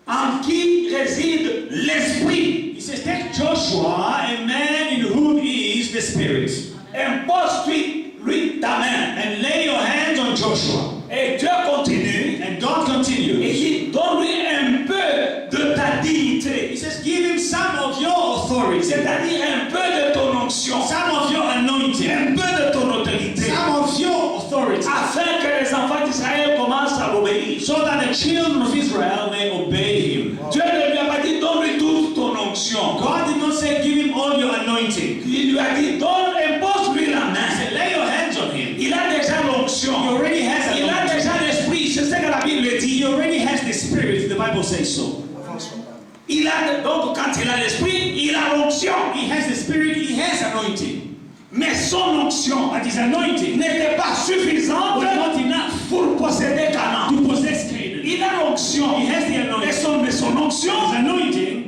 en qui réside l'esprit. He says, take Joshua, a man in whom is the Spirit, Impose-lui ta main. and lay your hands on Joshua. Et Dieu continue. And God Et continues. dit, donne-lui un peu de ta He dignité. says, give him some of your authority, C'est-à-dire un peu de ton onction. some of your anointing, Un peu de ton autorité. some of your authority, Afin que les enfants d'Israël commencent à l'obéir. so that the children of Israel may obey him. Dieu ne lui a pas dit, donne-lui toute ton onction. God did not say, give him all your anointing. Il lui a dit, impose-lui la He main. said, lay your hands on him. Il a déjà He l'onction. already has Il a anointing. déjà l'esprit. C'est ce que la Bible dit. He already has the Spirit. The Bible says so. Il Donc quand il a l'esprit, il a l'onction. He has the Spirit, he has anointing. Mais son onction But his anointing n'était pas suffisante was not enough pour posséder Canaan. to possess Canaan. Il a l'onction. He has the anointing. Mais son onction His anointing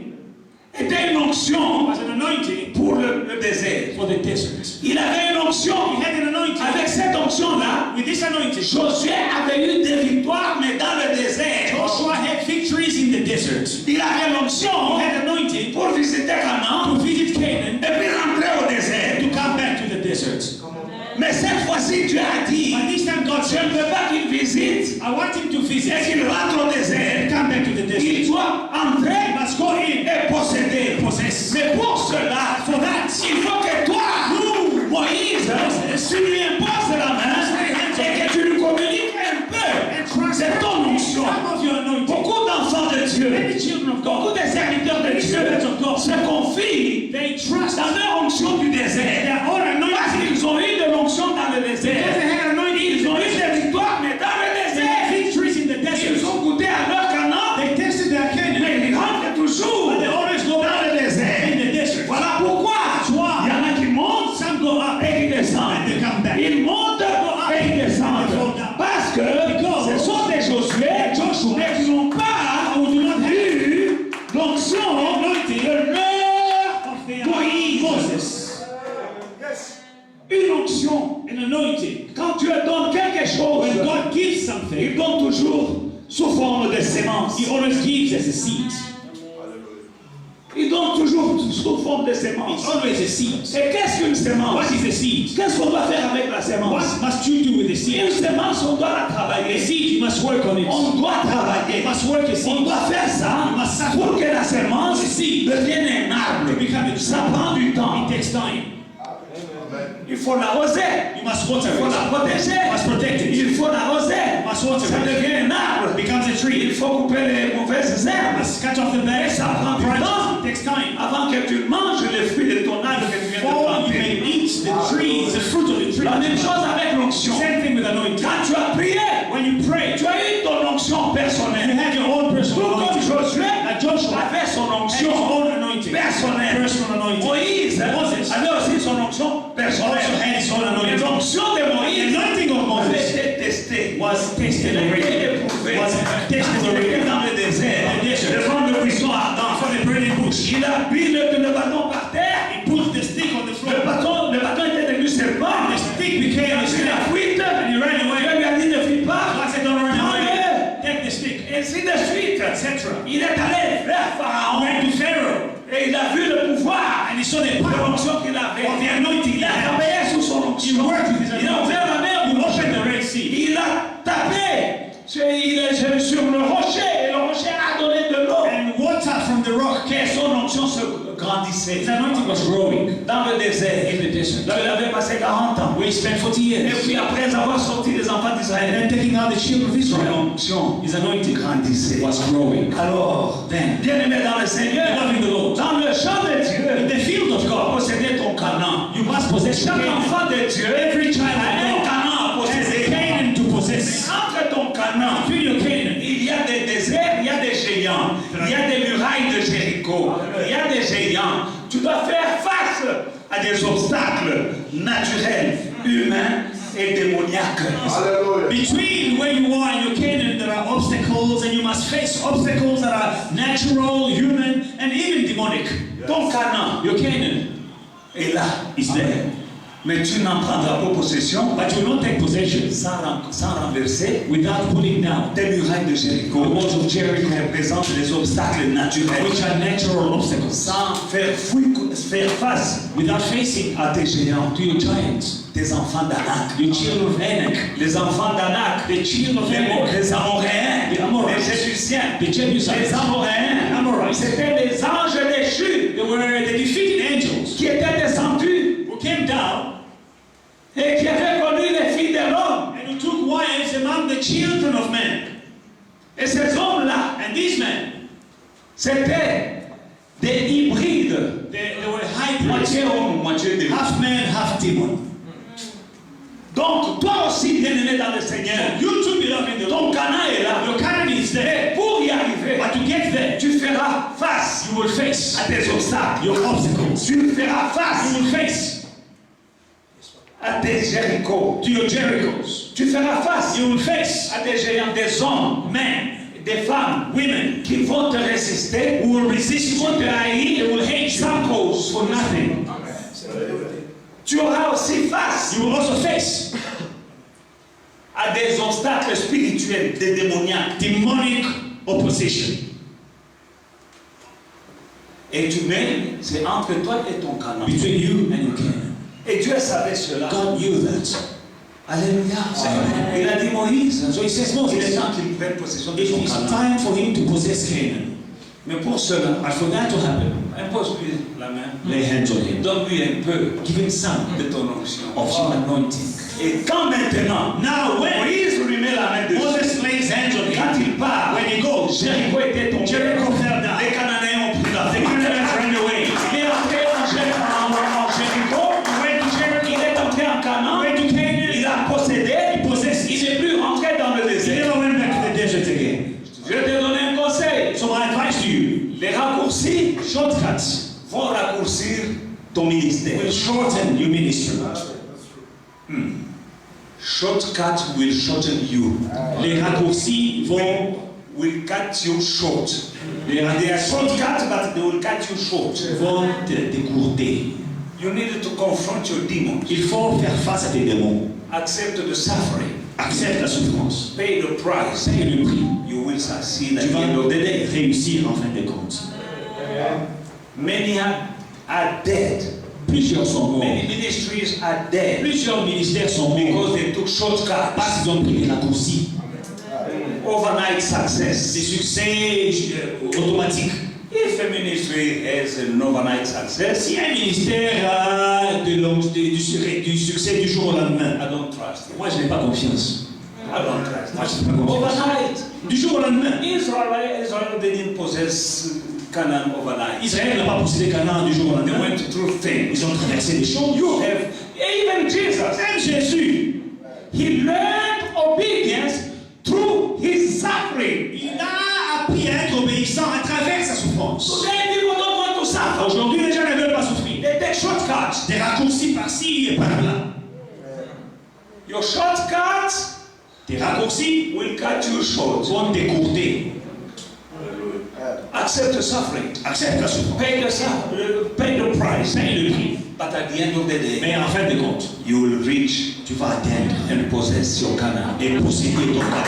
était une onction was an anointing pour le désert. for the desert. Il avait une onction. He had an anointing. Avec cette onction-là, With this anointing, Josué avait eu des victoires, mais dans le désert. Joshua had victories in the desert. Il avait He l'onction had anointing pour visiter Canaan to visit Canaan, et puis rentrer au désert. to come back to the desert. Mais cette fois-ci, Dieu a dit, But this time God je ne said, veux pas qu'il visite I want him to visit et qu'il rentre au désert. and come back to the desert. Il doit entrer He must go in et posséder. possess. Mais pour cela, For that, il faut que toi, Moïse, tu lui imposes la main et que tu lui communiques un peu. C'est ton onction. some of your anointing. Beaucoup d'enfants de Dieu, Many children of beaucoup God, de serviteurs de Dieu se confient they trust dans leur onction du désert. their own Parce anointing. qu'ils ont eu de l'onction dans le Because désert. they had anointing, Ils ont eu des victoires, mais dans le they désert. had victories in the desert. Ils ont goûté à leur Canaan, They tested their Canaan, mais ils rentrent toujours but they always go dans back le désert. in the desert. Voilà pourquoi il y en a qui montent Some go up et qui descendent. and they come back. Ils montent et ils descendent. Parce que ce sont des Josué, mais qui n'ont pas Who do not have eu l'onction de leur of their Moïse. Moses. Une onction. An anointing. Quand Dieu donne quelque chose, When God gives something, il donne toujours sous forme de sémence. He always gives as a seed. Il donne toujours sous forme de It's sémence. always a seed. Et qu'est-ce qu'une sémence? What is a seed? Qu'est-ce qu'on doit faire avec la sémence? What must you do with the Une seed? sémence, on doit la A travailler. seed, you must work on it. On doit travailler. You must work a On seed. doit faire ça You must suffer. pour que la sémence devienne un arbre. To become a Ça prend du temps. It takes time. Il faut l'arroser. You must water Il faut la it. protéger. You must protect it. Il faut l'arroser. You must water Ça it. devient un arbre. It becomes a Il tree. faut couper les mauvaises You herbes. must cut off the bad Ça prend du temps. branches. It takes time. Avant que tu manges les fruits de ton arbre que tu viens de Before you planter. may eat the tree, the fruit of the tree. La même chose avec l'onction. Same thing with anointing. Quand tu as prié, When you pray, tu as eu ton onction you personnelle. had your own personal Tout comme anointing. Josué Like Joshua avait son had his onction own anointing. personnelle. Personal anointing. Moïse Moses avait aussi son onction also personnelle. had his own Et anointing. l'onction de The Moïse anointing of avait Moses été testée. was tested Elle a été already. éprouvée. Was tested Quand il était already. dans le désert, The desert. devant le buisson ardent, For the burning bush. il a mis le bâton par terre. He put the stick on the Le floor. bâton était devenu serpent. The stick became a Il a snake. fuite. And he ran Dieu away. lui a dit ne fuis pas. God said, don't run away. Prends-le. Take the stick. Et ainsi de suite. Etc. Il est allé vers Pharaon. Went to Pharaoh. Et il a vu le pouvoir And he saw the de power l'onction qu'il avait. of the anointing. Il a travaillé sous son onction. He worked with his Il a ouvert la mer He pour opened the Red Sea. Il a tapé sur le rocher et le rocher a donné de l'eau. And water from the rock Et came. son onction se grandissait. His anointing was growing Dans le désert. in the desert. Là, il avait passé 40 ans. We spent 40 Et years. puis après avoir sorti les enfants And d'Israël, then taking out the children of son Israel. onction His anointing grandissait. was growing. Alors, Then, bien-aimé dans le Seigneur, loving the Lord. dans le champ de In Dieu, the field of tu dois God, posséder ton Canaan. you must possess your Chaque Canaan. enfant de Dieu Every child a un of God Canaan à has a posséder. Canaan to Mais possess. entre ton Canaan, Between your Canaan, il y a des déserts, il y a des géants, il y a des murailles de Jéricho, il y a des géants. Tu dois faire face à des obstacles naturels, humains et démoniaques. between where you are and your Canaan, there are obstacles, and you must face obstacles that are natural, human, and even demonic. Ton Canaan Your Canaan est là, is there, mais tu n'en prendras pas possession but you will not take possession sans renverser without pulling down des murailles de the Jéricho walls of qui Jericho, représentent les obstacles naturels, which are natural obstacles, sans faire face without facing à tes géants, to your giants, tes enfants d'Anak, your children of Anak, les enfants d'Anak, the children of Anak, les Amoréens, The Amorites, les Jébusiens, the les Jebusites, Amoréens, Amorites. c'était les anges déchus They were the defeated angels qui étaient descendus who came down et qui avaient connu les filles de l'homme. and who took wives among the children of men. Et ces hommes-là, And these men, c'était des hybrides, they were hybrids, moitié homme, moitié démon. half man, half demon. Donc, toi aussi, bien-aimé dans le Seigneur, You too, beloved in the ton Lord. Canaan est là. Your Canaan is there. Et pour y arriver, But to get there, tu feras face you will face à des obstacles. your obstacles. Tu feras face You will face à des Jérichos. to your Jerichos. Tu feras face You will face à des géants, des hommes, men, des femmes, women qui vont te résister, who will resist qui you. vont te They haïr will hate you sans cause. for nothing. Tu auras aussi face You will also face à des obstacles spirituels, des démoniaques. demonic opposition. Et tu mets, c'est entre toi et ton Canaan. Between you and your Canaan. Et Dieu savait cela. God knew that. Alléluia. Amen. Il a dit Moïse, So he says, il est Moses, temps qu'il prenne possession de it son is Canaan. time for him to possess Canaan. Mais pour cela, But for that to happen, impose-lui la main. lay hands on him. Donne-lui un peu Give him some de ton onction. of your anointing. Et quand maintenant, Now when Moïse lui met la main dessus, Moses lays hands on quand him, il part, when he goes, Jéricho était tombé. Jericho fell down. Les Cananéens ont pris la The fuite. Canaanites ran away. Il est entré en Jéricho. He went to Jericho. Il est entré en Canaan. He went to Canaan. Il a possédé. He possessed Il it. n'est plus rentré dans le He désert. never went back to the desert again. Je vais te donner un conseil. So my advice to you, Les raccourcis shortcuts vont raccourcir ton ministère. will shorten your ministry. Shortcut will shorten you. Les raccourcis Will cut you short. les They are raccourcis shortcuts, but they will cut you short. vont te décourter. You need to confront your demons. Il faut faire face à tes démons. Accept the suffering. Accepte la souffrance. Pay the price. Paye le prix. You will succeed at Tu the end of the day. vas réussir en fin de compte. Many are dead. Plusieurs sont morts. Many ministries are dead Plusieurs ministères sont morts because they took shortcuts. parce qu'ils ont pris des raccourcis. Overnight Des success. succès automatiques. If a ministry has an overnight success, Si un ministère a du succès du jour au lendemain, I don't trust it. moi je n'ai pas confiance. I don't trust Moi it. je n'ai pas confiance. Overnight. Du jour au lendemain, Israel didn't possess Canaan overnight. Israël n'a pas possédé Canaan du jour au They lendemain. went through things. Ils ont traversé des choses. You have, even Jesus, Même Jésus, he learned obedience through his suffering. il a appris à être obéissant à travers sa souffrance. Today people don't want to suffer. Aujourd'hui, les gens ne veulent pas souffrir. They take shortcuts. Des raccourcis par-ci et par-là. Your shortcuts Des raccourcis will cut you short. vont t'écourter. Accept the suffering. Accepte la souffrance. Pay the price. Paye le prix. But at the end of the day, Mais en fin de compte, you will reach tu vas atteindre and possess your Canaan. et posséder ton Canaan.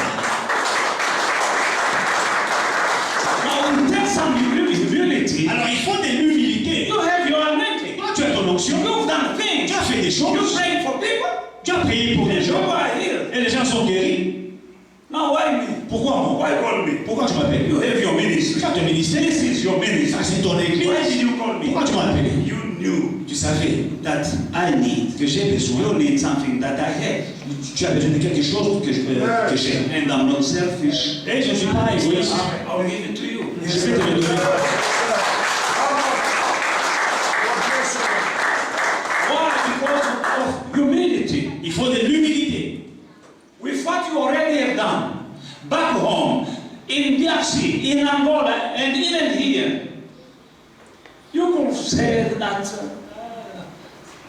Now it takes some humility. Alors il faut de l'humilité. You have your anointing. Toi, tu as ton onction. You've done things. Tu as fait des You choses. prayed for people. Tu as prié pour les You gens. are healed. Et les gens sont guéris. Now why me? Pourquoi moi? Why call me? Pourquoi tu m'appelles? You have your ministry. Tu as ton ministère. This is your Ça, ministry. c'est ton église. Why did you call me? Pourquoi tu m'as appelé? You knew Tu savais that I need. que j'ai besoin. You need something that I have. Tu as besoin de quelque chose que j'ai. And I'm not selfish. Et je ne suis pas égoïste. I'll give it to you. Je vais te le donner. Why? Because of humility. Il faut de l'humilité. With what you already have done. Back home, in DRC, in Angola, and even here. You could say that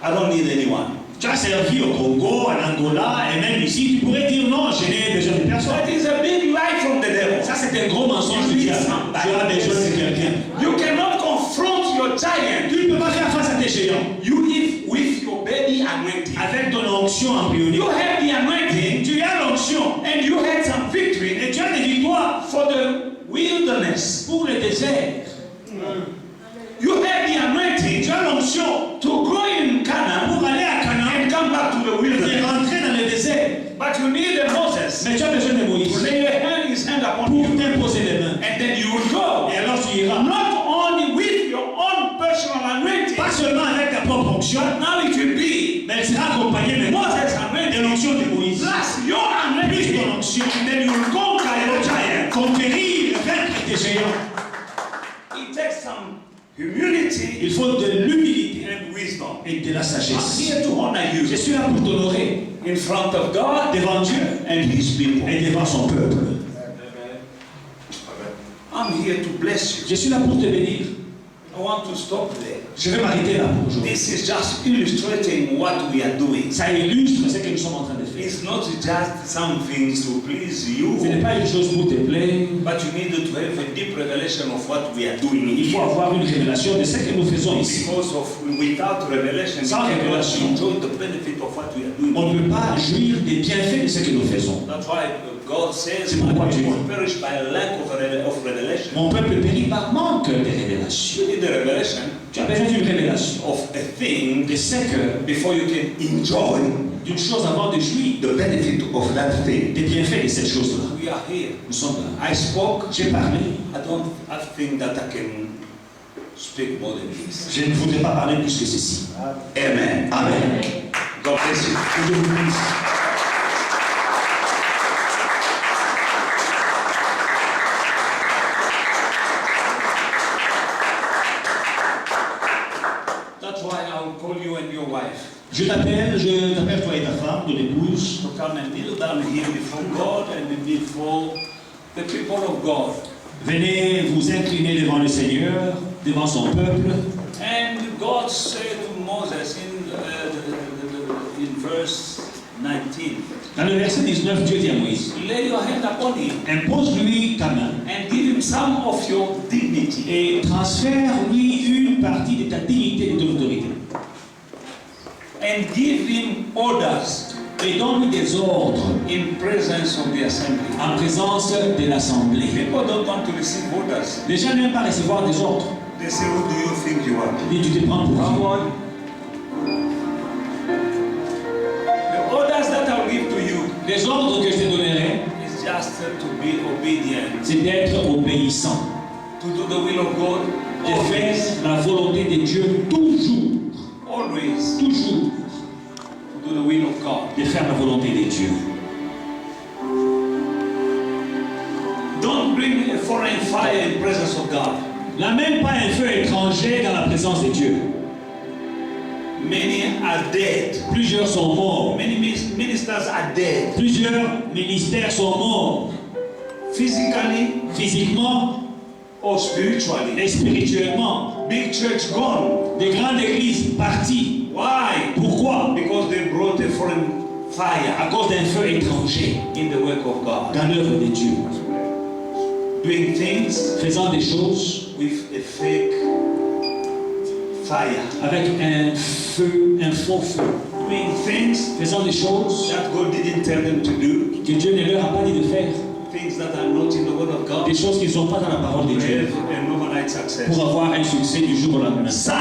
I don't need anyone. Tu as servi au Congo, en Angola, et même ici, tu pourrais dire non, je n'ai besoin de personne. That is a big lie from the devil. Ça, c'est un gros mensonge de diable. Tu as besoin de quelqu'un. You cannot confront your giant. Tu ne peux pas faire face à tes géants. You live with your baby anointing. Avec ton onction en priorité. You have the anointing Tu as l'onction. and you had some victory Et tu as des victoires for the wilderness. pour le désert. You have the anointing Tu as l'onction to go in Canaan pour aller à Canaan and come back to the et wilderness. rentrer dans le désert. But you need a Moses Mais tu as besoin de to Moïse lay his hand upon pour you. t'imposer les mains. And then you will go. Et alors tu iras. Not only with your own personal anointing, Pas seulement avec ta propre onction, but now it will be mais elle sera accompagnée de Moses' de anointing l'onction de Moïse. plus your Plus ton anointing. onction. And then you will conquer your giant. Conquérir, vaincre tes géants. It takes some humility Il faut de l'humilité and wisdom. et de la I'm sagesse. here to honor you Je suis là pour t'honorer in front of God devant Dieu and His people. et devant son peuple. I'm here to bless you. Je suis là pour te bénir. I want to stop there. Je vais m'arrêter là pour aujourd'hui. This is just illustrating what we are doing. Ça illustre ce que nous sommes en train de faire. It's not just some things to please Ce you, n'est pas une chose pour te plaire. but you need to have a deep revelation of what we are doing Il faut here. avoir une révélation de ce que nous faisons ici. Because without revelation, Sans we cannot révélation. enjoy the benefit of what we are doing. On ne peut pas jouir des bienfaits de ce que nous faisons. That's why God says, C'est pourquoi "My Dieu people dit. perish by a lack of revelation." Mon peuple périt par manque de révélation. You need a revelation Tu as besoin d'une révélation of a thing de ce que, before you can enjoy d'une chose avant de jouir the benefit of that thing. des bienfaits de cette chose-là. We are here. Nous sommes là. I spoke. J'ai parlé. I think that I can speak more than this. Je ne voudrais pas parler plus que ceci. Amen. Amen. God bless you. Que Dieu vous bénisse. That's why I will call you and your wife Je t'appelle toi et ta femme, ton épouse, to come and kneel down here before God and before the people of God. venez vous incliner devant le Seigneur, devant son peuple. And God said to Moses in verse 19, Dans le verset 19, Dieu dit à Moïse, lay your hand upon him impose-lui ta main and give him some of your dignity. et transfère-lui une partie de ta dignité et de ton autorité. And give him orders Et donne-lui des ordres in presence of the assembly. en présence de l'assemblée. People don't want to receive orders. Les gens n'aiment pas recevoir des ordres. They say, who do you think you are? Et tu te prends pour qui? The orders that I'll give to you Les ordres que je te donnerai, is just to be obedient, c'est d'être obéissant, to do the will of God, de faire always, la volonté de Dieu toujours, always, toujours, to do the will of God. de faire la volonté de Dieu. Don't bring a foreign fire in presence of God. N'amène pas un feu étranger dans la présence de Dieu. Many are dead. Plusieurs sont morts. Many ministers are dead. Plusieurs ministères sont morts, Physically physiquement or spiritually. et spirituellement. Big church gone. Des grandes églises parties. Why? Pourquoi? Because they brought a foreign fire À cause d'un feu étranger in the work of God. dans l'œuvre de Dieu. Doing things Faisant des choses with a fake fire. avec un feu, un faux feu. Doing things Faisant des choses that God didn't tell them to do. que Dieu ne leur a pas dit de faire. Things that are not in the word of God. Des choses qui ne sont pas dans la parole de To Dieu. have an overnight success. Pour avoir un succès du jour au lendemain. Son,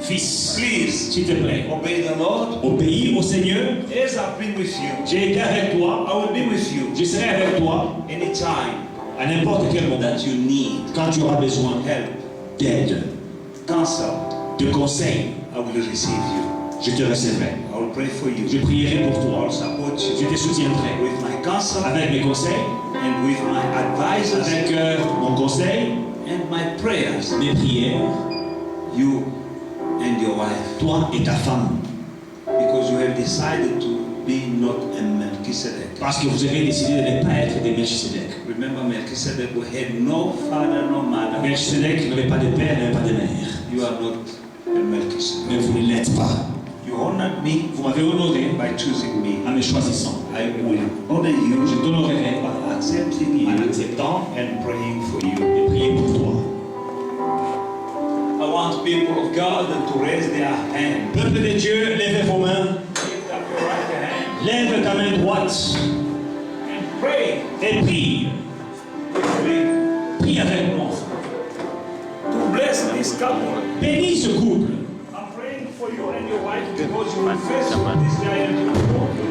Fils, please s'il te plaît, obey the Lord. obéis au Seigneur. As I've been with you, J'ai été avec toi. I will be with you Je serai avec toi anytime à n'importe quel moment. that you need Quand tu auras besoin help, d'aide, counsel. de conseils, I will receive you. je te recevrai. I will pray for Je you. prierai pour I toi. will support Je you te soutiendrai with my counsel avec mes conseils, and with my advices avec mon conseil, and my prayers. mes prières, You and your wife, toi et ta femme. because you have decided to be not a Melchizedek. Parce que vous avez décidé de ne pas être des Melchisedec. Remember, Melchizedek who had no father, no mother. Melchisedec n'avait pas de père, n'avait pas de mère. You are not a Melchizedek. Mais vous ne l'êtes pas. You honored me Vous m'avez honoré by choosing me. en me choisissant. I will honor you Je t'honorerai by accepting en you acceptant and praying for you. et prier pour toi. I want people of God to raise their hand. Peuple de Dieu, lèvez vos mains. Lift up your right hand Lève ta main droite and pray et prie. with me Prie avec moi. to bless this couple. Bénis ce couple. I'm praying for you and your wife because you will face this giant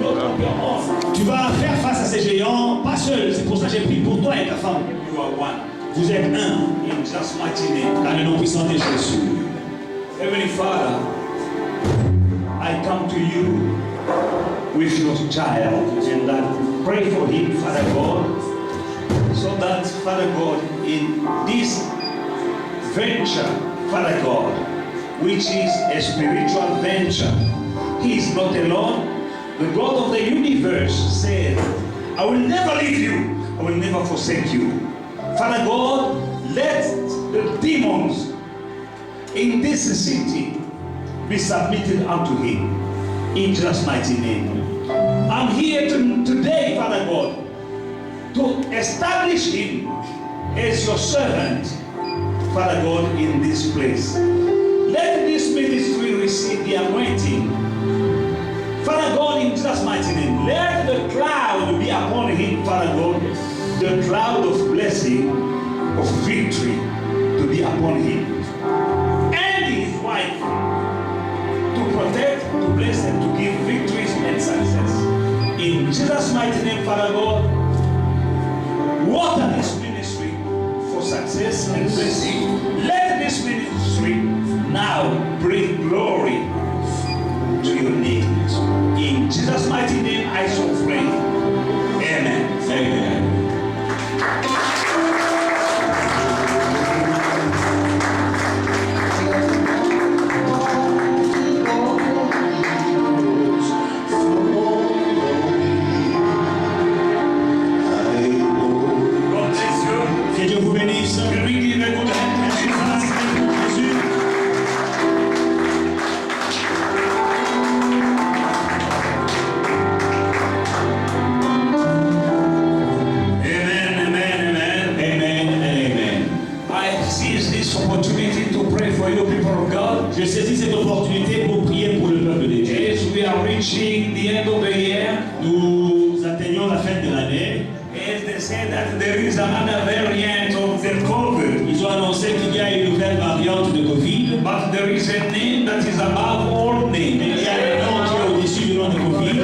not on your own. Tu vas faire face à ces géants, pas seul. C'est pour ça que j'ai prié pour toi et ta femme. You are one. Vous êtes un In just mighty name. dans le nom puissant de Jésus. Heavenly Father, I come to you with your child and I pray for him, Father God, so that, Father God, in this venture, Father God, which is a spiritual venture. He is not alone. The God of the universe said, I will never leave you. I will never forsake you. Father God, let the demons in this city be submitted unto him. In Jesus' mighty name. I'm here today, Father God, to establish him as your servant, Father God, in this place. Let this ministry receive the anointing. Father God, in Jesus' mighty name, let the cloud be upon him, Father God, the cloud of blessing, of victory to be upon him. And his wife, to protect, to bless, and to give victories and success. In Jesus' mighty name, Father God, water this ministry for success and blessing. Let this ministry now bring glory to your name. In Jesus' mighty name, I so pray. Amen. Amen. Je saisis cette opportunité pour prier pour le peuple de Dieu. As we are reaching the end of the year, nous atteignons la fin de l'année. As they say that there is another variant of the COVID. Ils ont annoncé qu'il y a une nouvelle variante de Covid. But there is a name that is above all names. Il y a un nom qui est au-dessus du nom de Covid.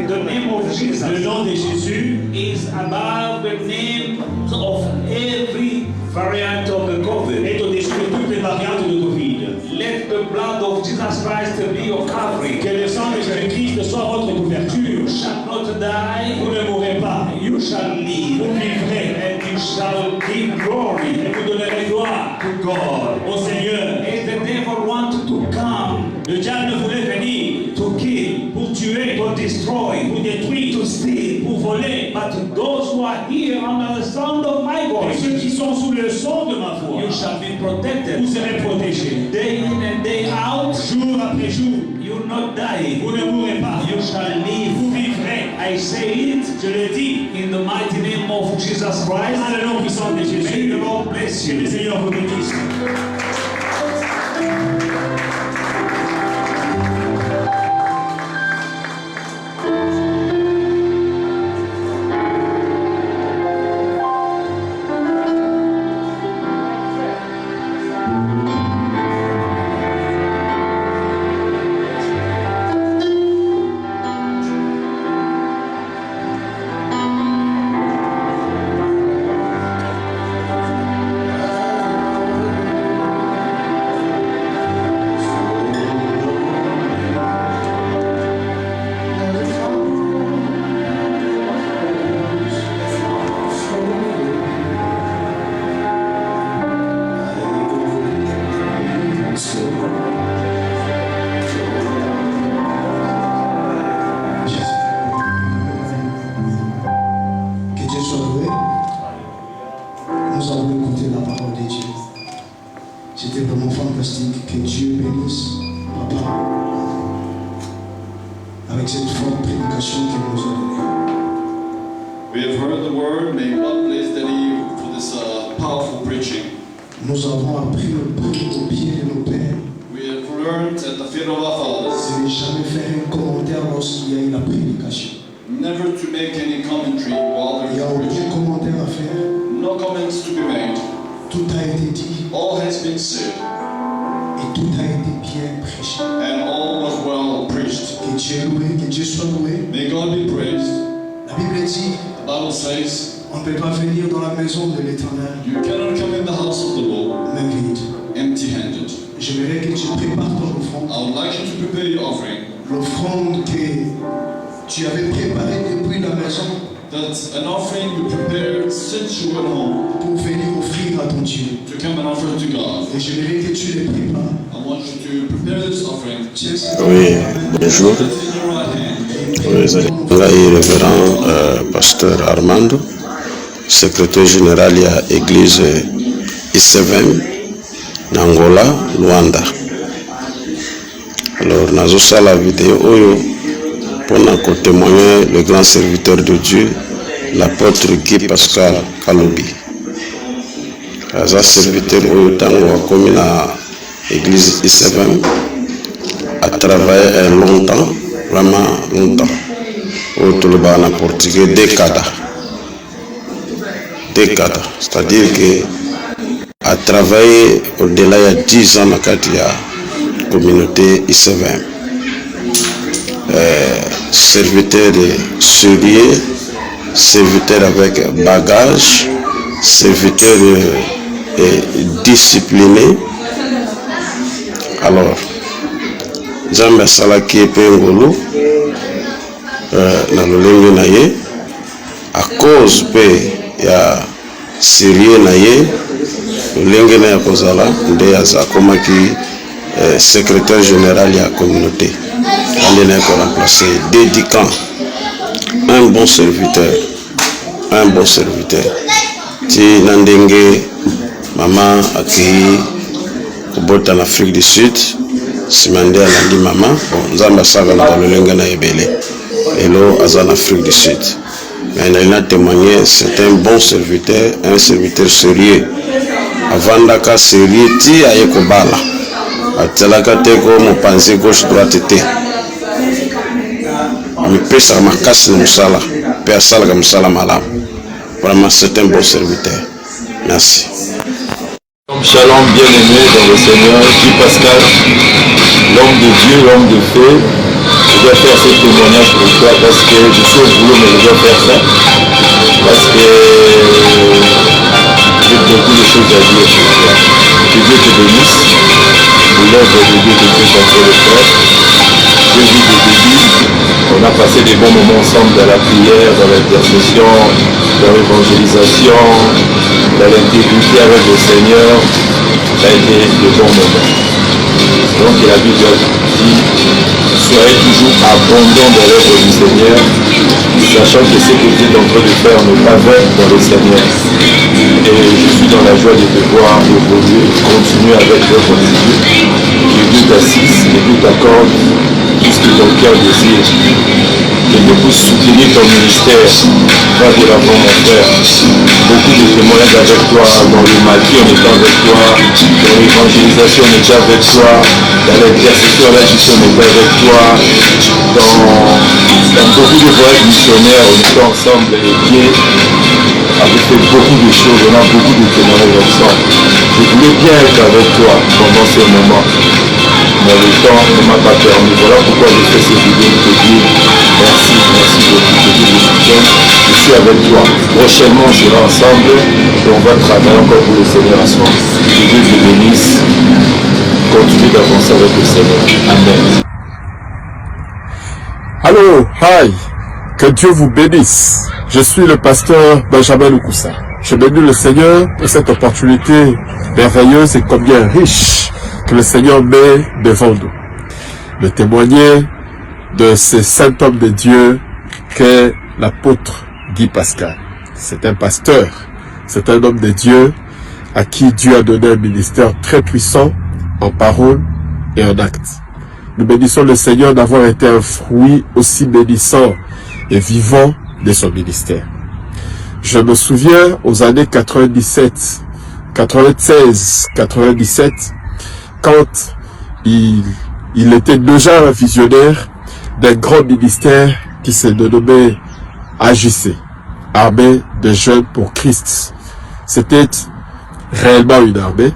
The name of Jesus. Le nom de Jésus is above the name of every variant of the COVID. Est au-dessus de toutes les variantes de Covid. Let the blood of Jesus Christ be your covering. Que le sang de Jésus-Christ soit votre couverture. You shall not die. Vous ne mourrez pas. You shall live. Vous vivrez. And you shall give glory. Et vous donnerez gloire to God. Au Seigneur. As the devil wanted to come, le diable voulait venir to kill, pour tuer, to destroy, pour détruire, to steal, pour voler. But those who are here under the sound of my Et voice, ceux qui sont sous le son de ma voix, you shall be protected. vous serez protégés. Day in and day out, jour après jour, you will not die. Vous ne mourrez pas. You shall live. Vous vivrez. I say it, je le dis, in the mighty name of Jesus Christ. Dans le nom puissant de Jésus. May the Lord bless you. Que le Seigneur vous bénisse. Nous avons appris le prix au pied de nos pères. We have learned at the feet of our fathers. De ne jamais faire un commentaire lorsqu'il y a eu la prédication. Never to make any commentary while Il n'y a there is aucun preaching. commentaire à faire. No comments to be made. Tout a été dit All has been said, et tout a été bien prêché. and all was well preached. Que Dieu est loué, que Dieu soit loué. May God be praised. La Bible dit, The Bible says, on ne peut pas venir dans la maison de l'Éternel you cannot come in the house of the Lord main vide. empty-handed. J'aimerais que tu prépares ton offrande. I would like you to prepare your offering. L'offrande que tu avais préparée depuis la maison That's an offering you prepared since you went home pour venir offrir à ton Dieu. to come and offer to God. Et j'aimerais que tu les prépares. I want you to prepare this offering. Oui, bonjour. In your right hand. Oui, révérend pasteur Armando, secrétaire général de l'église I7 Angola, Luanda. Alors, nous avons la vidéo pour témoigner le grand serviteur de Dieu, l'apôtre Guy Pascal Kaloubi. Le serviteur comme la église I7 a travaillé longtemps, vraiment longtemps. Au Tolobana portugais, década. C'est-à-dire que a travaillé au-delà de 10 ans dans la communauté I7. Serviteur sérieux, serviteur avec bagage, serviteur discipliné. Alors, Jambe Salaki Pengolo, na lolenge na ye, à cause pe ya sérieux na ye, lolenge na ya kozala, nde aza komaki secrétaire général de la communauté. On est remplacé, dédiquant un bon serviteur. Ti nandenge maman accueilli Kobota en Afrique du Sud, Simande alandi maman, bon, Nzamba Saga na Balolenga na Ebele, Elo Aza en Afrique du Sud. Mais il a témoigné, c'est un bon serviteur, un serviteur sérieux. Avant d'aka sérieux, ti aye kobala. Atelaka teko mo panzi gauche droite te. Ami pesa makasi na musala, pe asala ka musala malam. Vraiment c'est un bon serviteur. Merci. Shalom bien-aimé dans le Seigneur, Guy Pascal, l'homme de Dieu, l'homme de feu. Je dois faire ce témoignage pour toi parce que je suis au boulot mais je dois faire ça. Parce que j'ai beaucoup de choses à dire sur toi. Que Dieu te bénisse. Pour l'œuvre de Dieu que Dieu est en train de faire. J'ai vu des débuts. On a passé des bons moments ensemble dans la prière, dans l'intercession, dans l'évangélisation, dans l'intégrité avec le Seigneur. Ça a été de bons moments. Donc la Bible dit, soyez toujours abondants dans l'œuvre du Seigneur, sachant que ce que vous êtes en train de faire n'est pas vain dans le Seigneur. Et je suis dans la joie de te voir évoluer, continuer avec l'œuvre de Dieu. Que Dieu t'assiste et Dieu t'accorde tout ce que ton cœur désire. Que Dieu puisse soutenir ton ministère. Va de l'avant mon frère. Beaucoup de témoignages avec toi, dans le maquis on était avec toi, dans l'évangélisation on était avec toi, dans l'intercession là on était avec toi, dans beaucoup de voyages missionnaires on était ensemble et Dieu avait fait beaucoup de choses, on a beaucoup de témoignages ensemble. Je voulais bien être avec toi pendant ces moments. Mais le temps ne m'a pas permis. Voilà pourquoi je fais ces vidéos pour te dire merci beaucoup, que Dieu te soutienne. Je suis avec toi. Prochainement, on sera ensemble et on va travailler encore pour le Seigneur ensemble. Que Dieu te bénisse. Continue d'avancer avec le Seigneur. Amen. Allô, hi, que Dieu vous bénisse. Je suis le pasteur Benjamin Lukusa. Je bénis le Seigneur pour cette opportunité merveilleuse et combien riche que le Seigneur met devant nous. De témoigner de ce saint homme de Dieu qu'est l'apôtre Guy Pascal. C'est un pasteur, c'est un homme de Dieu à qui Dieu a donné un ministère très puissant en parole et en acte. Nous bénissons le Seigneur d'avoir été un fruit aussi bénissant et vivant de son ministère. Je me souviens aux années 96, 97, quand il était déjà un visionnaire d'un grand ministère qui s'est dénommé AJC, Armée des Jeunes pour Christ. C'était réellement une armée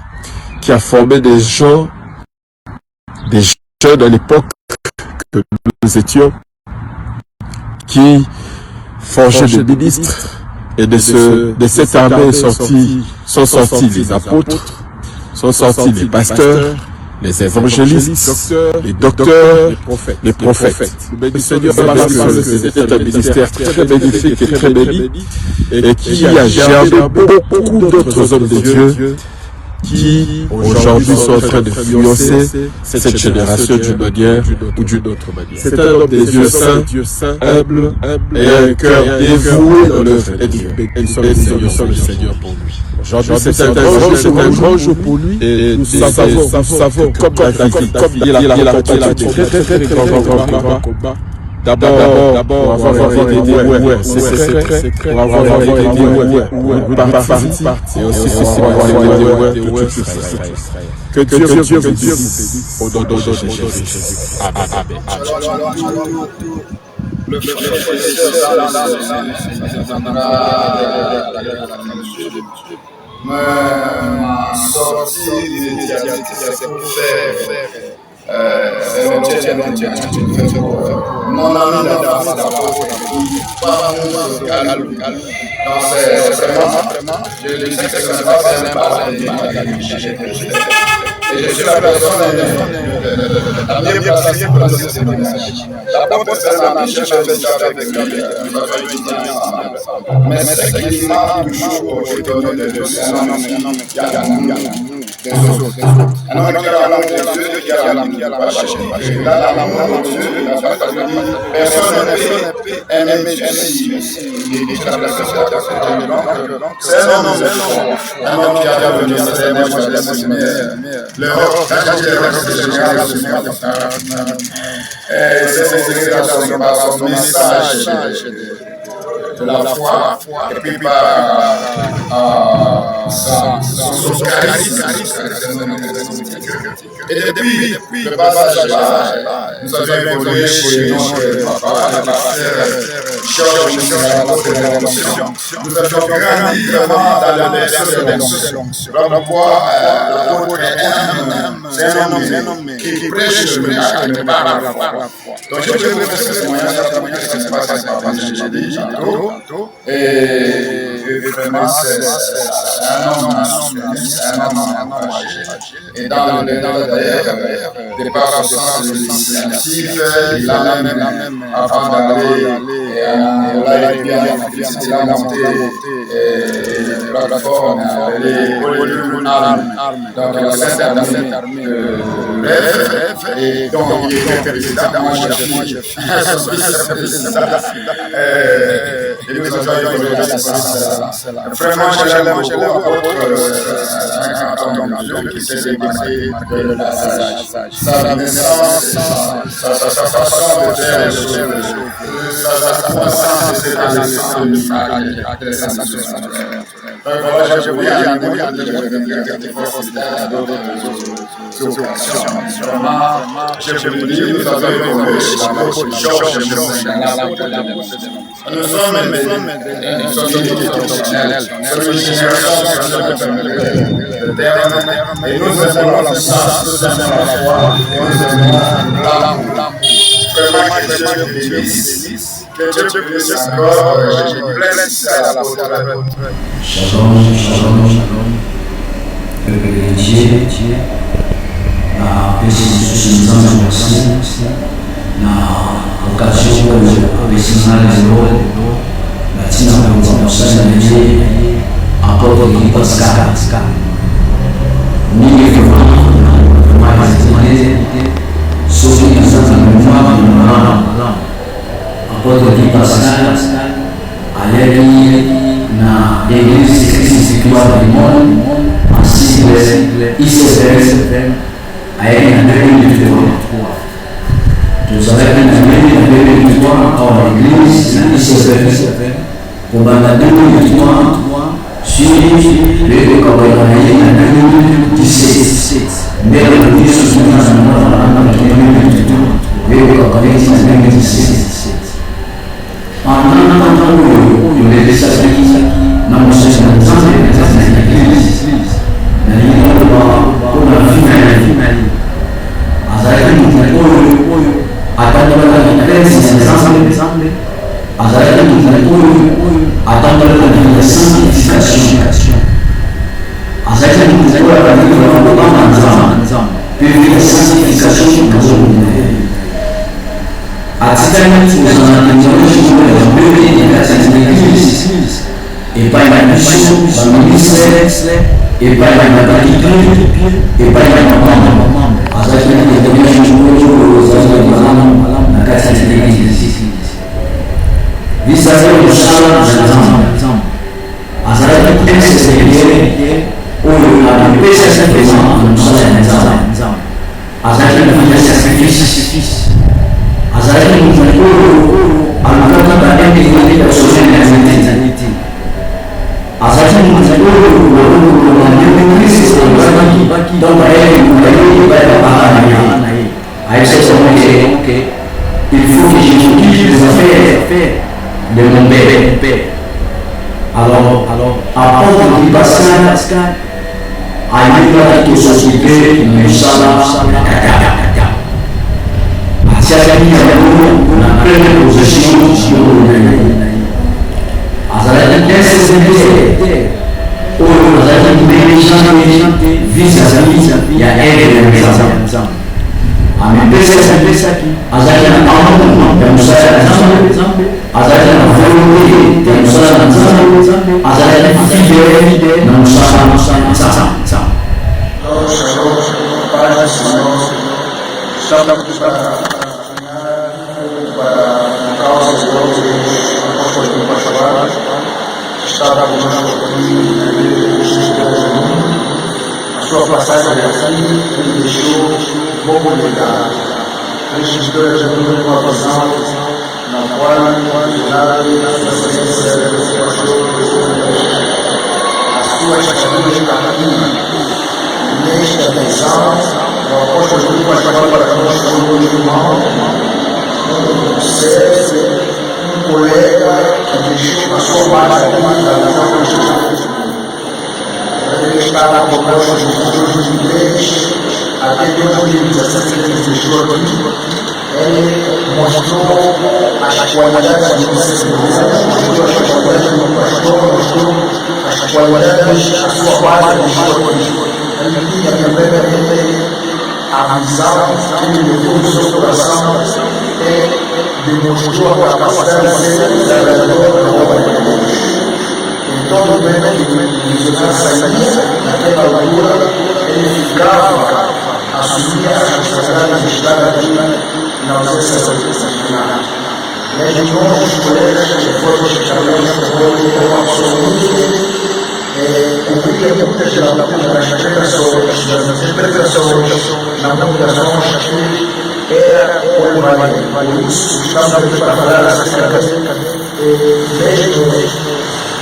qui a formé des gens, des jeunes à l'époque que nous étions, qui forgeaient des ministres, et de cette armée sont sortis les apôtres, sont sortis les pasteurs, les évangélistes, les docteurs, les prophètes. Le Seigneur c'était un ministère très bénéfique et très béni, et qui a germé beaucoup d'autres hommes de Dieu qui aujourd'hui sont en train de fiancer cette génération d'une manière ou d'une autre manière. C'est un homme des dieux saints, humble et un cœur dévoué dans l'œuvre de Dieu. Et nous sommes le Seigneur pour lui. Aujourd'hui, c'est un grand jour pour lui et nous savons comme David, il a combattu très grand combat. D'abord, pour avoir été dévoué, c'est secret, pour avoir été dévoué, parti, et aussi pour avoir été dévoué de tout Israël. Que Dieu vous bénisse au nom de Jésus. Amen. Le sortie c'est pour faire mon ami c'est vraiment je le sais que ce n'est pas et je suis la personne la mieux placée pour lancer ce message. D'abord, c'est la marche avec lui, nous avons étudié ensemble. Mais ce qui m'a toujours étonné de c'est un homme qui a l'amour des autres. Un homme qui a l'amour des Dieu, qui a l'amour de la chair. Il a l'amour de Dieu, personne ne peut aimer Dieu. C'est un homme qui a devenu l'Europe, la génération par son message de la foi et puis par son charisme. Et depuis le bas âge, nous avons évolué chez nous, Georges, nous avons grandi vraiment dans la version de l'onction. C'est un homme qui prêche le miracle, qui parle la foi. Donc je peux vous faire ce témoignage, que ce n'est pas ça, j'ai dit tantôt. Et vraiment, c'est un homme âgé. Et dans le des par son initiative, il a même, avant d'aller, il a bien il a monté une plateforme appelée Hollywood Army, donc la Sainte Armée rêve, et donc il était président, moi j'ai fait son vice-président, et nous avons évolué dans ce sens-là. Vraiment, je l'aime beaucoup, un homme qui s'est démarqué de la sa naissance, sa façon de faire les choses, sa croissance et sa naissance. Voilà, je voulais regarder d'autres occasions. Vraiment, je vous dis, nous avons évolué dans beaucoup de choses. Nous sommes une société exceptionnelle. C'est une génération de terre, et nous aimons la science, nous aimons la foi, et nous aimons l'amour. Vraiment, que Dieu vous bénisse. Que Dieu vous bénisse encore. Je blesse à la vôtre. Shalom. Peuple de Dieu. Na pessoa na ocasião profissional na tina promoção de apoio de Pascal ninguém foi mais sobre essa memória apoio de Pascal ali na igreja situada em Mon assim isso aí na 2023 nous avons amené la 2023 à l'église na ICFM pour la 2023 suivi le Kawaii na 2017 mais le vice na 2023 le Kawaii na 2017 en attendant le desafio na moção na igreja na linha kuna finali azalaki mutane oyo atandolaka na pesi ya nzambe azalaki mutane oyo atandolaka na sanctification azalaki mutane oyo abandaki kobanga nzambe mpe vile sanctification nazomona atikali kozala na théologie oyo ya mbele na kati ya église epai na biso baministre et pas la gratitude, et pas la maman. Azaki na determination pour Azaki malam na kati ya l'église. Visa leo msala na zamu. Azaki pesa sengere oyo anapesa sasa na msala na zamu. Azaki anafanya sacrifice. Azaki mfanyiko anataka baadaye kuandika sura ya zamani. Azaki mfanyiko na Kristo anabaki donc elle va parler. Avec cette ok, il faut que je m'occupe des affaires de mon père. Alors, apprendre du Pascal, aille à toute société, mais ça kaka. Asiakani na première position sur le Azalaki laisse oyo azalaki méchante vis-à-vis ya aide ya Nzambe. Amepesaki azalaki na amour ya mosala na Nzambe, azalaki na volonté ya mosala na Nzambe, azalaki fidèle na mosala na Nzambe. Estava conosco a sua passagem aqui, ele deixou um bom legado. Registrou uma visão na qual a sua estatura de caminho. Nesta visão, o apóstolo Pascoal para nós como irmão, um colega que deixou a sua base ele estava conosco nos inglês, até 2017 ele deixou aqui. Ele mostrou as qualidades de sensibilidade, mostrou as qualidades do pastor, mostrou as qualidades da sua base de ele tinha também a visão que ele levou no seu coração demonstrou a capacidade de ser trabalhador da obra de Deus. Então, no momento que Jesus saía, naquela altura, ele ficava, assumia a responsabilidade de estar aqui na ausência disciplinar. E aí, os colegas que foram especialmente foram absolutamente cumprir muitas lacunas nas interpretações, na comunicação, era polivalente. Por isso, estamos aqui para falar acerca desde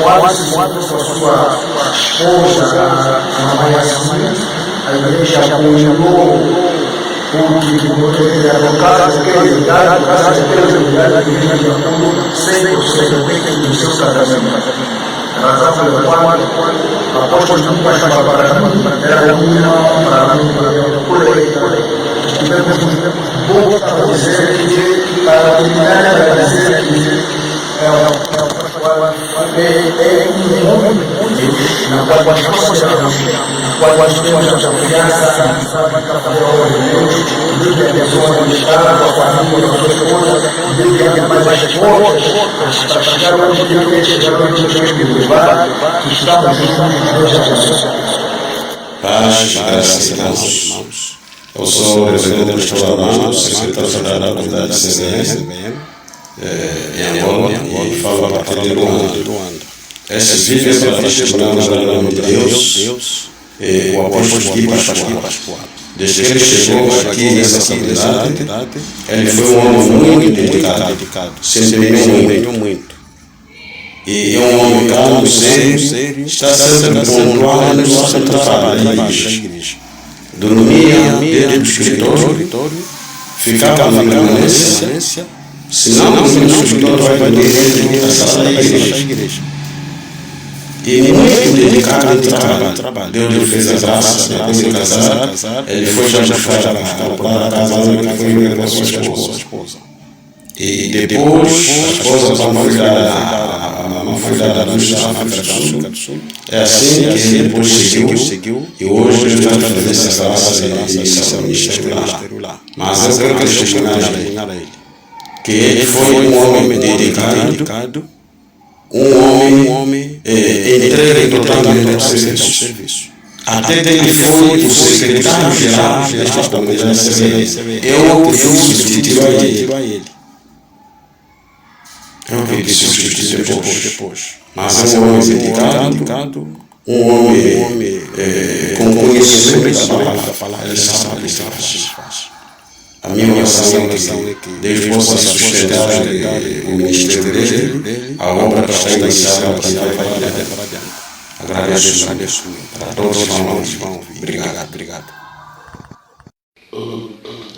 quase com a sua esposa, a Maria Assis, a igreja apoiou porque não teria locado aquele lugar, a igreja sempre no seu casamento. A razão pela qual o apóstolo não vai chamar para mim, era uma para mim, tivemos pouco para dizer que para terminar a dizer que é um homem na qual nós consideramos, na qual nós temos a confiança para fazer a obra de Deus, Deus abençoa onde está, com a família, com a sua esposa, Deus dá mais as portas para chegar onde Deus quer chegar, onde Deus quer me levar, que estamos juntos, Deus abençoe. Paz, graças e irmãos. Eu sou o presidente do Estado da Mão, secretário-geral da comunidade de CBM, em Angola, e falo a partir de Luanda. Esse vídeo é para testemunhar o nome de Deus, o apóstolo Gui Pascoal. Desde que ele chegou aqui nessa comunidade, ele foi um homem muito dedicado, se empenhou muito. E é um homem calmo, sério, está sempre pontual no nosso trabalho na igreja. Dormia dentro do escritório, ficava na permanência, senão no escritório vai direto à sala da igreja. E muito dedicado ao trabalho. Deus lhe fez a graça, depois de casar, ele foi já buscar para a casa onde foi viver com a sua esposa. E depois, a esposa a mamãe foi dada na África do Sul. É assim que ele depois seguiu, e hoje ele está fazendo essa graça de missão ministerial lá. Mas eu quero questionar ele, que ele foi um homem dedicado, um homem entregue totalmente ao serviço. Até que foi o secretário-geral desta comunidade, eu que fui substituir a ele. Eu que substituir depois. Mas é um homem dedicado, um homem com conhecimento da palavra, ele sabe o que está fazendo. A minha oração é que Deus possa sustentar o ministério dele, a obra que está iniciada para adiante. Agradeço a todos que vão ouvir. Obrigado.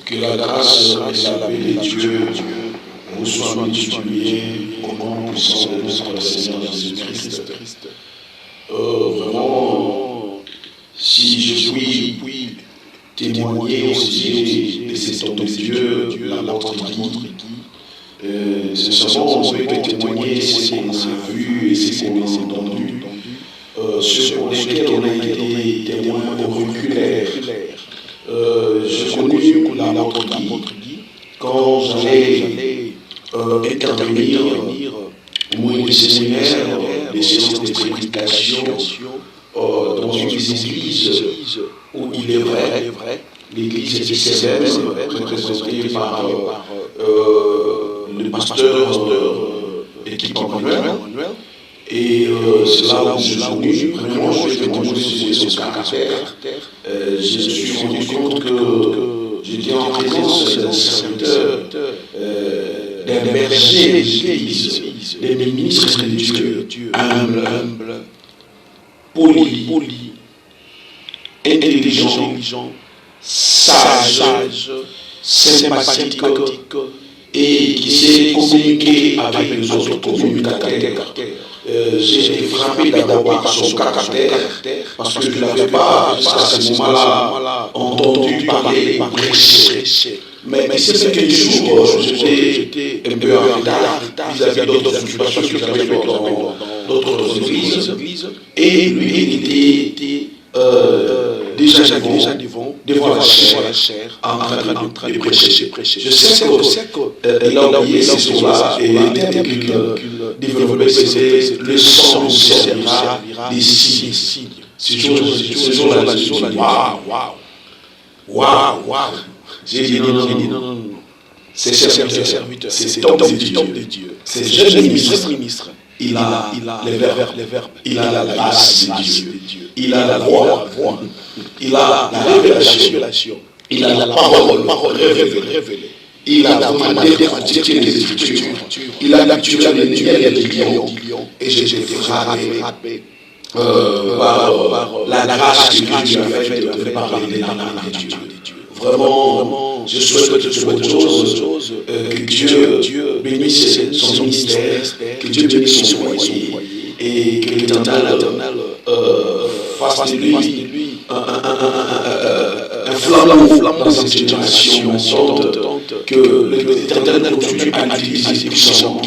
Que la grâce et la paix de Dieu vous soient multipliées au nom puissant de notre Seigneur Jésus-Christ. Vraiment, si je puis témoigner aussi de cet homme de Dieu, l'apôtre Guy, sincèrement, on peut témoigner ce qu'on a vu et ce qu'on a entendu, ceux pour lesquels on a été témoins auriculaires. J'ai connu l'apôtre Guy quand j'allais intervenir au moyen du séminaire, des séances de prédication dans une église où il est vrai, l'église est célèbre, représentée par le pasteur d'équipe Emmanuel. Et c'est là où je suis venu, premièrement, je vais témoigner sur son caractère. Je me suis rendu compte que j'étais en présence d'un serviteur, d'un berger de l'église, d'un ministre de Dieu, humble, poli, intelligent, sage, sympathique et qui sait communiquer avec les autres communicateurs. J'ai été frappé d'abord par son caractère parce que je n'avais pas jusqu'à ce moment-là entendu parler prêcher. Mais c'est quelques jours, j'étais un peu en retard vis-à-vis d'autres occupations que j'avais dans d'autres églises. Et lui, il était déjà devant la chair, en train de prêcher. Je sais qu'il a oublié ces choses-là et le thème qu'il développait, c'était le sang servira des signes. Ce jour-là, j'ai dit waouh. J'ai dit non. C'est serviteur, c'est cet homme de Dieu, c'est jeune ministre. Il a les verbes, il a la grâce de Dieu, il a la voix, il a la révélation, il a la parole révélée, il a vraiment décortiqué les Écritures, il a l'actuel de des lions, et j'ai été frappé par la grâce que Dieu a faite de parler de la langue de Dieu. Vraiment, je souhaite que ce bonne chose, que Dieu bénisse son ministère, que Dieu bénisse son foyer, et que l'Éternel fasse de lui un flambeau dans cette génération montante, que l'Éternel continue à utiliser puissamment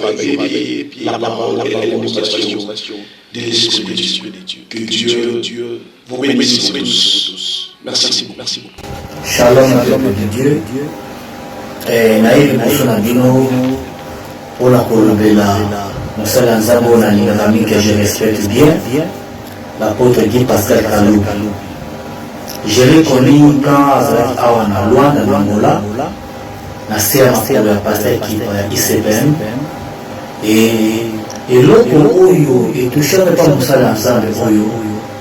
avec la parole et la démonstration de l'Esprit de Dieu. Que Dieu vous bénisse tous. Merci beaucoup. Shalom à peuple de Dieu. Naïve Moussona Dino, Ola Kolobela, Moussala Nzabo Nanigami que je respecte bien, l'apôtre Guy Pascal Kalou. Je l'ai connu quand Azrak Awana Luanda Nangola, na séance pour le pasteur équipe ICPM, et l'autre Oyo, et touché pas Moussala Nzabo Oyo.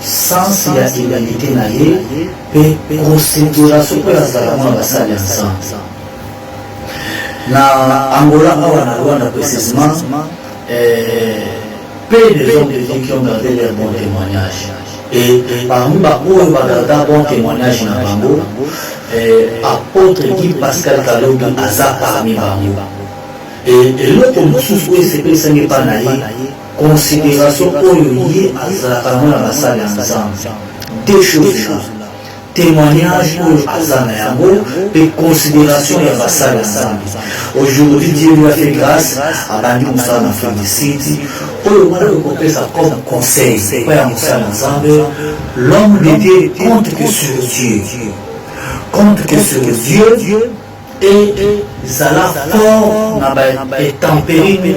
Sans la égalité naïe, et procéduration pour la salamon basali ensemble. Na Angola, Rwanda précisément, peu de gens de Dieu qui ont gardé leur bon témoignage. Et parmi eux, ils ont gardé bon témoignage dans Bango, apôtre Guy Pascal Kalou Aza parmi eux. Et l'autre souffle, c'est que ce n'est pas naïe. Considération liée à la salle ensemble. Deux choses là. Témoignage à Zanayango et considération à la salle ensemble. Aujourd'hui, Dieu lui a fait grâce à Bandi Moussa dans Afrique du Sud. Pour le moment, on peut ça comme conseil. L'homme de Dieu compte que sur Dieu. Compte que sur Dieu. Et Zala fort et tempéré, mais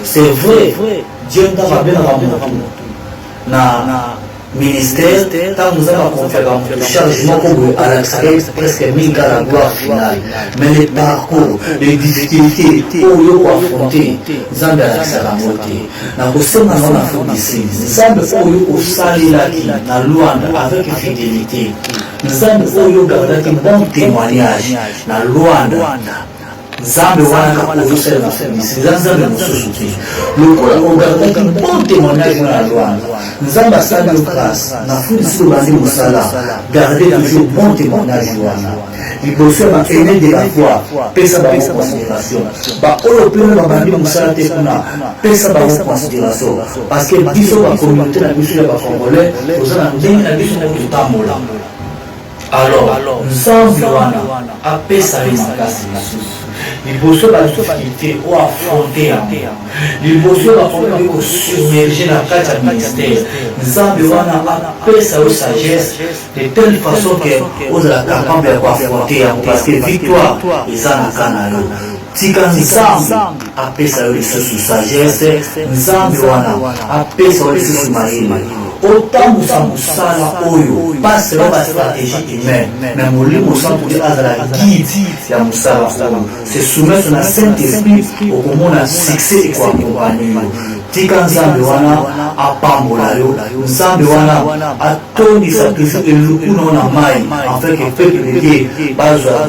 c'est vrai, Dieu t'a bien avant na ministère, tant nous avons confié le chargement comme à l'extérieur, presque 1000 cas la gloire finale. Mais les parcours, les difficultés, pour nous affronter, Zambé à l'extérieur. Dans le sein de l'Afrique du Sud, Zambé pour nous salir la Luanda avec fidélité. Zambé pour nous garder un bon témoignage dans Luanda. Zambé wana kuuzusela na service Zambé mususuki lokola ogarda un bon témoignage na Rwanda Nzamba sala yo classe na fundi sulu bandi musala garder toujours bon témoignage wana liboso ba ene de la foi pesa ba considération ba oyo pena ba bandi musala te kuna pesa ba considération parce que biso ba communauté na biso ya ba congolais ozana ndenge na biso na kutambola. Alors Nzambe wana apesa ye makasi lisusu liboso badifficulté o affronter yango liboso bakomi kosubmerge na kati ya ministère Nzambe wana apesa yo sagesse de telle façon que ozala capable ya koaffronter yango parce que victoire eza na ka na yo tika Nzambe apesa yo lisusu sagesse Nzambe wana apesa yo lisusu mayele otambusa mosala oyo pas selon la stratégie humaine mais molimo sans pour dire azala guide ya mosala oyo se soumettre na Saint-Esprit okomona succès ekoaccompagne yo tika Nzambe wana apambola yo Nzambe wana atondisa toujours elukuna na mai afin que peuple de Dieu bazwa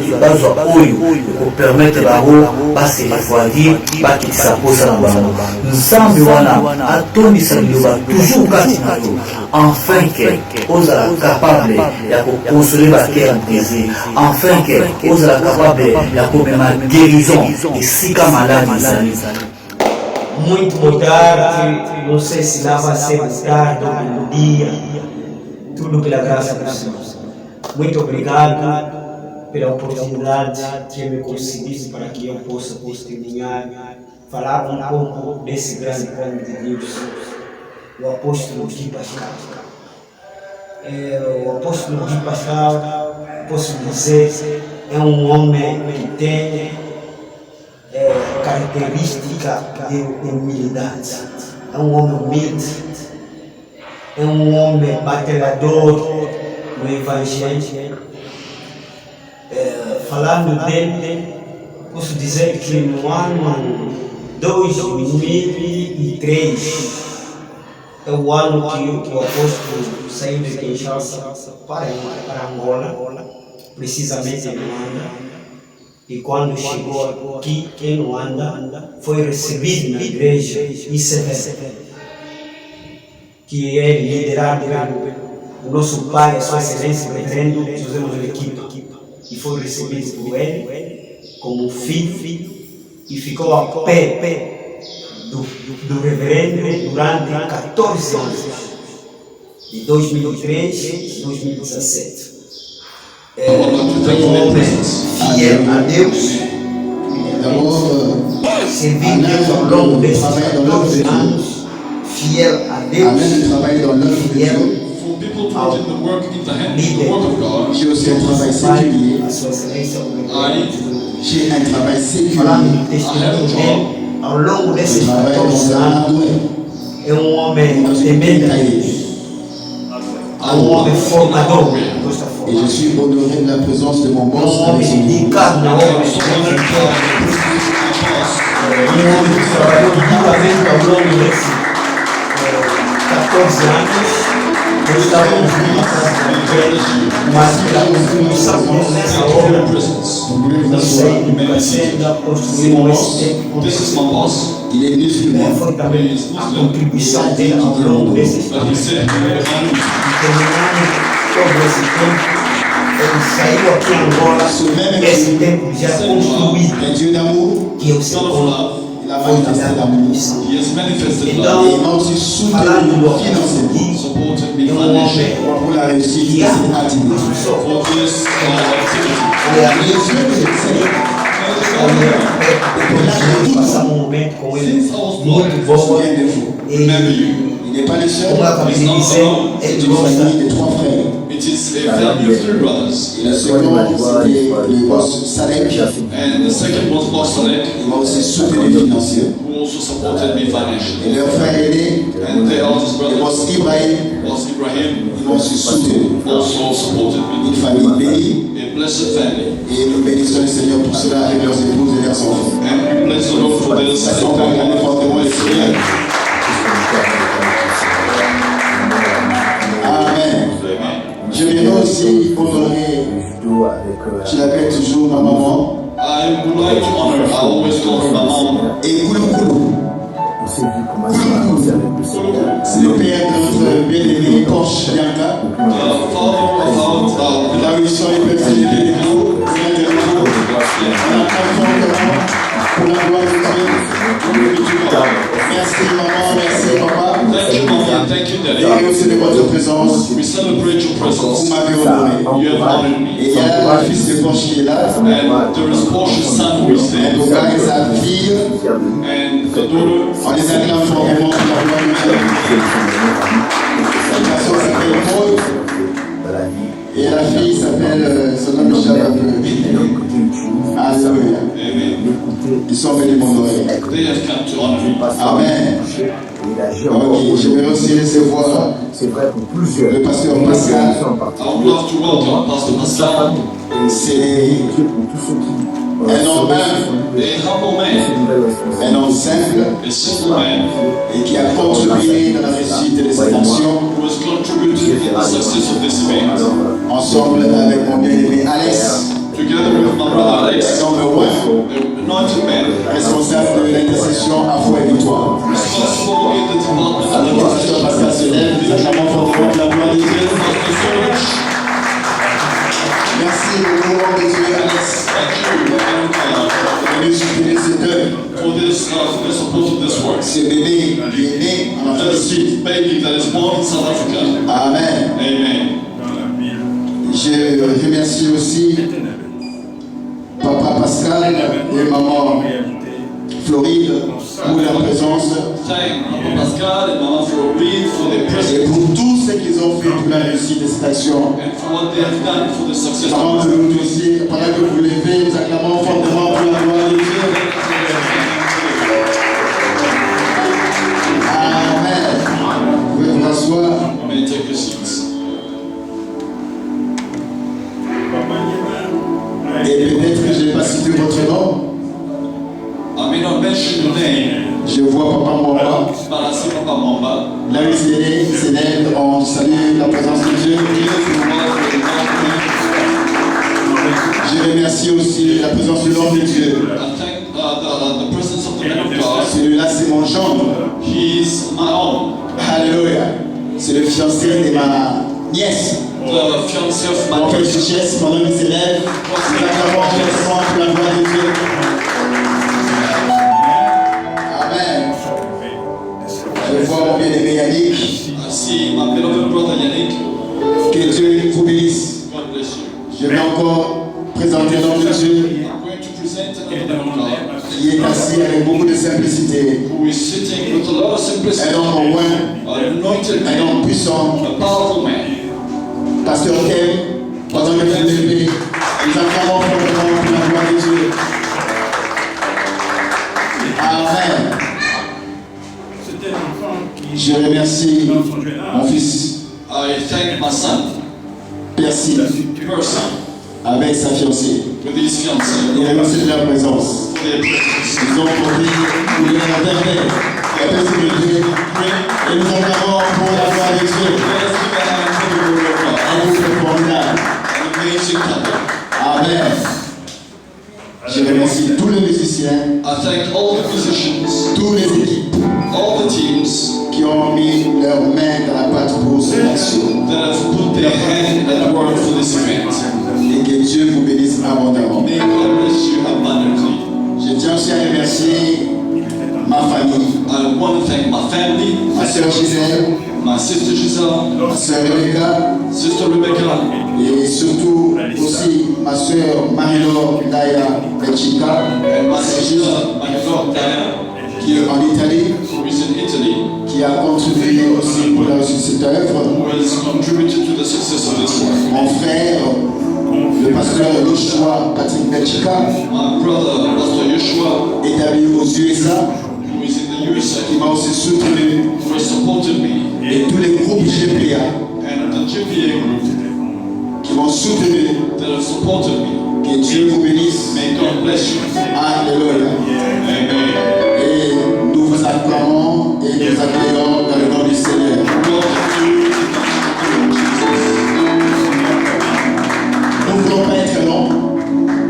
oyo ekopermettre bango base refroidir bakitisa posa na bango Nzambe wana atondisa liloba toujours kati na yo enfin que ozala capable ya consoler ba cœur brisé enfin que ozala capable ya komema guérison esika malade ezali. Muito boa tarde, não sei se lá vai ser boa tarde ou bom dia, tudo pela graça do Senhor. Muito obrigado pela oportunidade que me concedido para que eu possa testemunhar, falar um pouco desse grande homem de Deus, o apóstolo Gui Pascal. O apóstolo Gui Pascal, posso dizer, é um homem que tem característica de humildade. É um homem humilde, é um homem batalhador no Evangelho. Falando dele, posso dizer que no ano 2003 é o ano que o apóstolo saiu de Kinshasa para Angola, precisamente em Luanda. E quando chegou aqui em Luanda, foi recebido na igreja ICV, que é liderado pelo nosso pai, a sua excelência, o reverendo José Manuel Kipa, e foi recebido por ele como filho e ficou ao pé do reverendo durante 14 anos, de 2003 a 2017. Um homem fiel a Deus, servir Deus ao longo desses 14 anos, fiel a Deus, fiel ao líder, a sua excelência, falando do testemunho dele, ao longo desses 14 anos, é um homem temente a Deus, é um homem formador. Et je suis honoré de la présence de mon boss. Nós estávamos mas pela contribuição nessa obra, não sei, ainda construímos esse tempo. Il est musulman. Foi também a contribuição dele ao longo desses anos. Terminando todo esse tempo, ele saiu aqui em Angola, esse tempo já construído, que eu sei como foi também a contribuição. Então, falando do aqui, é um homem que ama passamos um momento com ele muito bom. Il n'est pas le seul, il est une famille de 3 frères. It is a family of 3 brothers. Et le second, c'était le boss Salek. And the second was Boss Salek, il m'a aussi soutenu financièrement. who also supported me financially. Et leur frère aîné, And the eldest brother was Ibrahim, was Ibrahim, ils m'ont soutenu. also supported me. Une famille bénie. A blessed family. Et nous bénissons le Seigneur pour cela avec leurs épouses et leurs enfants. And we bless the Lord for this. On va regarder fortement le Seigneur. Amen. Je viens aussi honorer, je l'appelle toujours ma maman. I would like to honor, I always call her my mom. Et Kouloukoulou. C'est le père de notre bien-aimé Porsche Bianca. La mission est personnelle de nous. On a confiance pour la gloire de Dieu. Merci maman, merci papa. Thank you, mommy. Thank you, daddy. Et aussi de votre présence. We celebrate your presence. Vous m'avez honoré. You have honored me. Et il y a le fils de Porsche qui est là. And there is Porsche's son who is there. En tout cas, et sa fille. And the daughter. On les acclame fortement pour la gloire de Dieu. La garçon s'appelle Paul. Et la fille s'appelle, son nom m'échappe un peu. Alléluia. Ils sont venus m'honorer. They have come to honor me. Amen. Ok, je vais aussi recevoir le pasteur Pascal. I would love to welcome Pastor Pascal. C'est un homme humble, A humble man. un homme simple A simple man. et qui a contribué dans la réussite de cette action. Who has contributed in the success of this event. Ensemble avec mon bien-aimé Alex, Together with my brother Alex, numéro 1, the anointed man, responsable de l'intercession à foi et victoire. responsible in the department Alors, le pasteur Pascal se lève, nous acclamons fortement la gloire de Dieu. Merci au nom de Dieu, Alex, de nous soutenir cette œuvre. for the support of this work. Ce bébé qui est né en Afrique du This Sud. baby that is born in South Africa. Amen. Amen. Je remercie aussi Papa Pascal et Maman Floride pour leur présence Thank Papa Pascal and Mama Floride for their et presence pour tout ce qu'ils ont fait pour la réussite de cette action. and for what they have done for the success Pendant of que nous aussi, pendant que vous levez, nous acclamons fortement pour la gloire de Dieu. Amen. Vous pouvez vous asseoir. You may take your seats. Et peut-être que je n'ai pas cité votre nom. I may not mention your name, Je vois Papa Mwamba. but I see Papa Mamba. Là où il est né, on salue la présence de Dieu. Je remercie aussi la présence de l'homme de Dieu. I thank the presence of the man of God. Celui-là, c'est mon gendre. He's my own, Alléluia. C'est le fiancé de ma nièce. the fiancé of Mon my père niece. Duchesse, pendant qu'il s'élève, nous l'acclamons fortement pour la gloire de Dieu. Amen. Je vois mon bien-aimé Yannick. I see my beloved brother Yannick. Que Dieu vous bénisse. God bless you. Je vais encore présenter l'homme de Dieu I'm going to present another man of God qui est assis avec beaucoup de simplicité. who is sitting with a lot of simplicity, Un homme au loin, an anointed un man, homme puissant. a powerful man. Pasteur Ken, pendant que vous levez, nous acclamons fortement pour la gloire de Dieu. Amen. Je remercie mon fils, I thank my son, Percy, her son, avec sa fiancée. with his fiancée, Il remercie de leur présence. for their presence. Ils ont compris où il est la vermeille, la personne de Dieu. Et nous acclamons pour la gloire de Dieu. Let us give a hand for the glory of God. Un groupe formidable. An amazing couple. Amen. Je remercie tous les musiciens, I thank all the musicians, toutes les équipes all the teams qui ont mis leurs mains dans la pâte pour cette action. that have put their hand at work for this event. Et que Dieu vous bénisse abondamment. May God bless you abundantly. Je tiens aussi à remercier ma famille, I want to thank my family, ma soeur Gisèle, my sister Giselle, ma soeur Rebecca sister Rebecca, et surtout aussi ma soeur Marie-Laure Daya Belchica and my sister, my daughter Diana, qui est en Italie, who is in Italy, qui a contribué aussi pour la réussite de cette œuvre. who has contributed to the success of this work. Mon frère, le pasteur Joshua Patrick Belchica, My brother, Pastor Yeshua, établi aux USA, who is in the USA, qui m'a aussi soutenu, who has supported me, et tous les groupes GPA and the GPA group qui m'ont soutenu. that have supported me. Que Dieu vous bénisse. May God bless you. Alléluia. Amen. Et nous vous acclamons et nous accueillons dans le nom du Seigneur. Nous ne voulons pas être longs.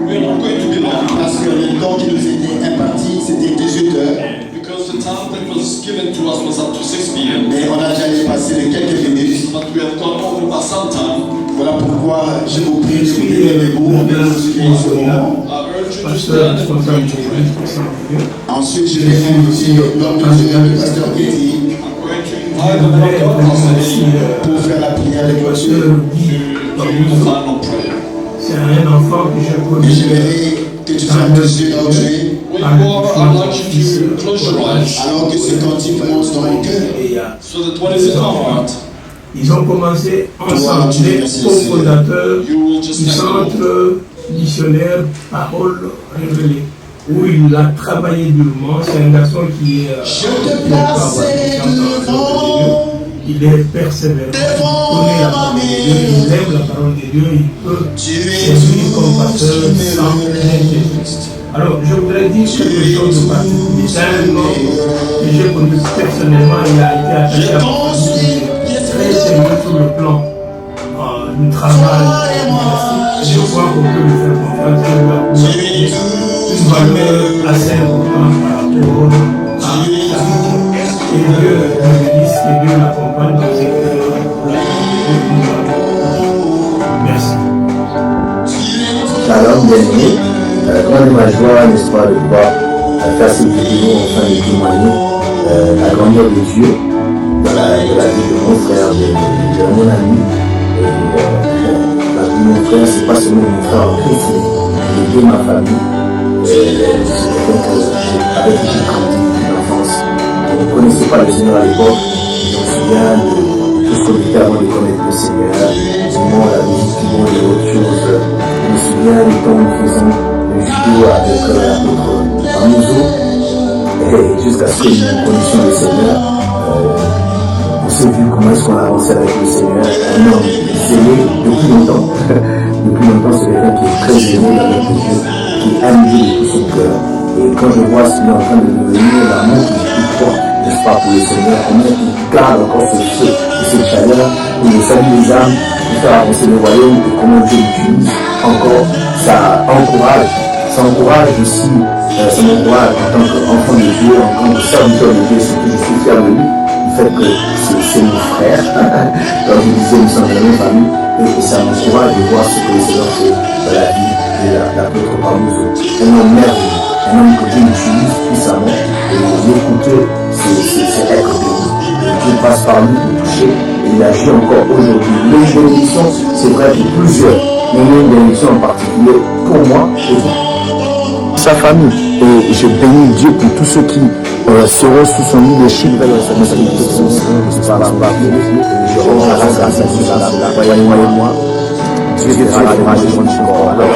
We are not going to be long Parce que le temps qui nous était imparti, c'était 18 heures. because the time that was given to us was up to 6 p.m. Mais on a déjà dépassé de quelques minutes. But we have gone over by some time. Voilà pourquoi je vous prie de vous lever debout. On va nous suivre en ce moment. I urge you to stand and pray to pray. Ensuite, je vais inviter l'homme de Dieu, le pasteur Eddie, I'm going to invite the man of God, Pastor Eddie, pour faire la prière de clôture. to do the final prayer. C'est un enfant que je Et connais. j'aimerais que tu fermes tes yeux là où tu es, When you are, I'd like you to close your eyes alors que ce cantique monte dans mon cœur. so that what is in our heart, Ils ont commencé ensemble, les cofondateurs you will du just thank the Lord. centre missionnaire Parole Révélée, où il a travaillé durement. C'est un garçon qui est Je te placerai devant, il est persévérant, il connaît la parole de Dieu, il aime la parole de Dieu, il peut tu es servir comme tout pasteur ce qui me sans reste. Alors, je voudrais dire quelque chose de particulier. C'est un homme que j'ai connu personnellement, il a été attaché à moi. Très sérieux sur le plan du travail. Je crois qu'on peut lui faire confiance. Il lui a une valeur assez importante par rapport à sa vie. Et Dieu le bénisse, que Dieu l'accompagne dans ses cœurs. Merci. Shalom, bien-aimés. Grande ma joie, n'est-ce pas, de pouvoir faire cette vidéo afin de témoigner la grandeur de Dieu dans la vie de mon frère, de mon ami. La vie de mon frère, c'est pas seulement mon frère en Christ, mais de ma famille. C'est quelqu'un avec qui j'ai grandi depuis l'enfance. On ne connaissait pas le Seigneur à l'époque, mais je me souviens de tout ce qu'on était avant de connaître le Seigneur, du monde, la musique, du monde et autres choses. Je me souviens du temps où nous faisons le judo avec l'apôtre Amuzo, et jusqu'à ce que nous connaissions le Seigneur. On s'est vu comment est-ce qu'on a avancé avec le Seigneur. Un homme zélé depuis longtemps. Depuis longtemps, c'est quelqu'un qui est très zélé avec Dieu, qui aime Dieu de tout son cœur. Et quand je vois ce qu'il est en train de devenir, l'amour qu'il porte, n'est-ce pas, pour le Seigneur, comment il garde encore ce feu et cette chaleur pour le salut des âmes, pour faire avancer le royaume, et comment Dieu l'utilise encore, ça encourage. Ça encourage aussi, ça m'encourage en tant qu'enfant de Dieu, en tant que serviteur de Dieu, c'est que je suis fier de lui. Fait que c'est mon frère, comme je disais, nous sommes dans la même famille, et ça m'encourage de voir ce que le Seigneur fait dans la vie de l'apôtre Amuzo. Un homme merveilleux, un homme que Dieu utilise puissamment, et d'écouter, c'est être béni. Dieu passe par lui pour toucher, et il agit encore aujourd'hui. Mais une bénédiction, c'est vrai pour plusieurs, mais il y a une bénédiction en particulier pour moi et pour sa famille. Et je bénis Dieu pour tous ceux qui seront sous son leadership. Je rends la grâce à Dieu, voyez-moi et moi. Dieu fera la grâce de mon corps. Alors,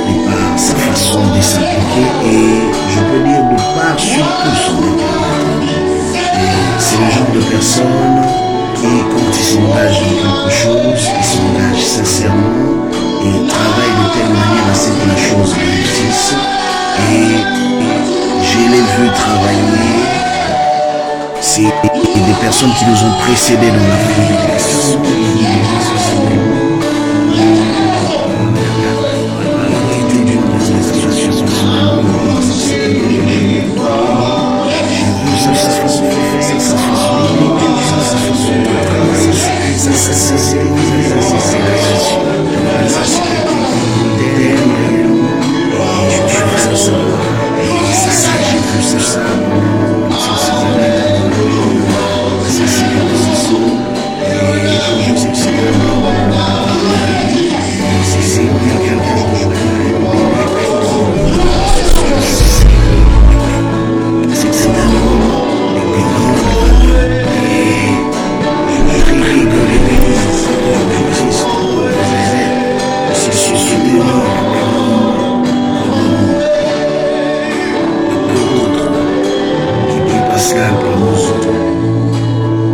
de par sa façon de s'impliquer et je peux dire de par surtout son intégrité. C'est le genre de personne qui, quand il s'engage dans quelque chose, il s'engage sincèrement et travaille de telle manière à ce que la chose réussisse. Et je l'ai vu travailler. C'est des personnes qui nous ont précédés dans la prédication.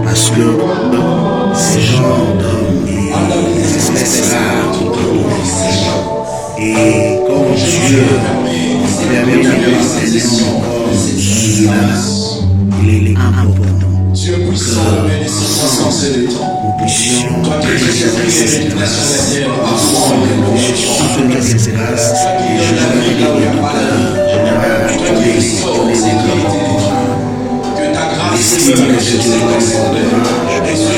Parce que ces genre d'hommes et des espèces rares et comme Dieu permet d'avoir des hommes comme celui-là, il est important Dieu puissant, mais sans cesser nous puissions préserver cette grâce, ensemble nous puissions soutenir cette grâce et je vais dire général, tous les l'estime que je te dois, je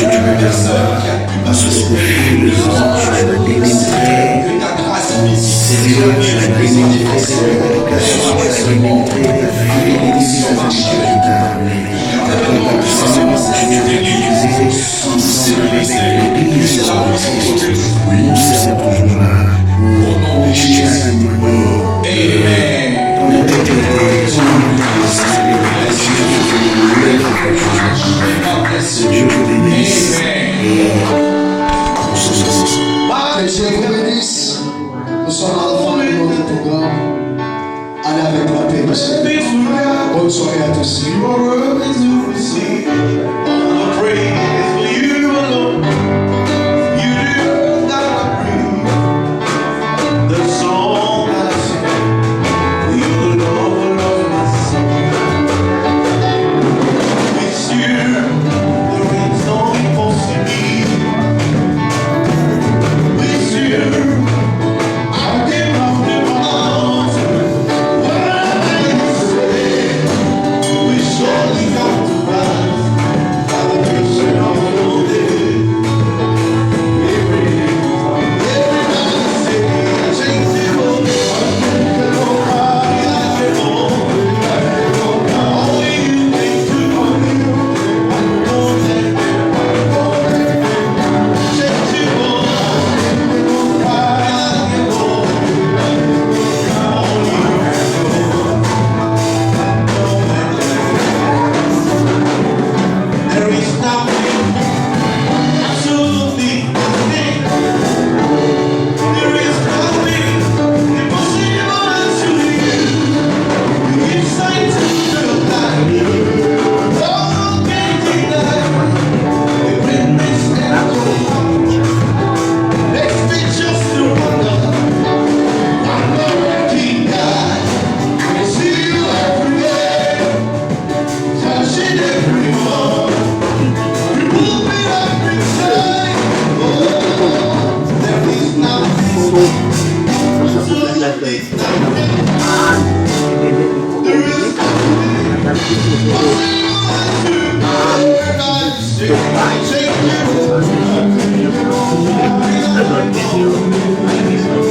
te veux savoir, parce que au fil du temps, tu as démontré, c'est là que tu as démontré cette éducation, tu as démontré ta fidélité à ta amené. Tu as utilisé ensemble avec l'Église sur le Christ. Nous sommes toujours là pour continuer à témoigner ton intégrité, ton Dieu vous bénisse et que Dieu vous bénisse. Nous sommes à la fin de notre programme. Allez avec la paix, monsieur. Bonne soirée à tous. Thank you.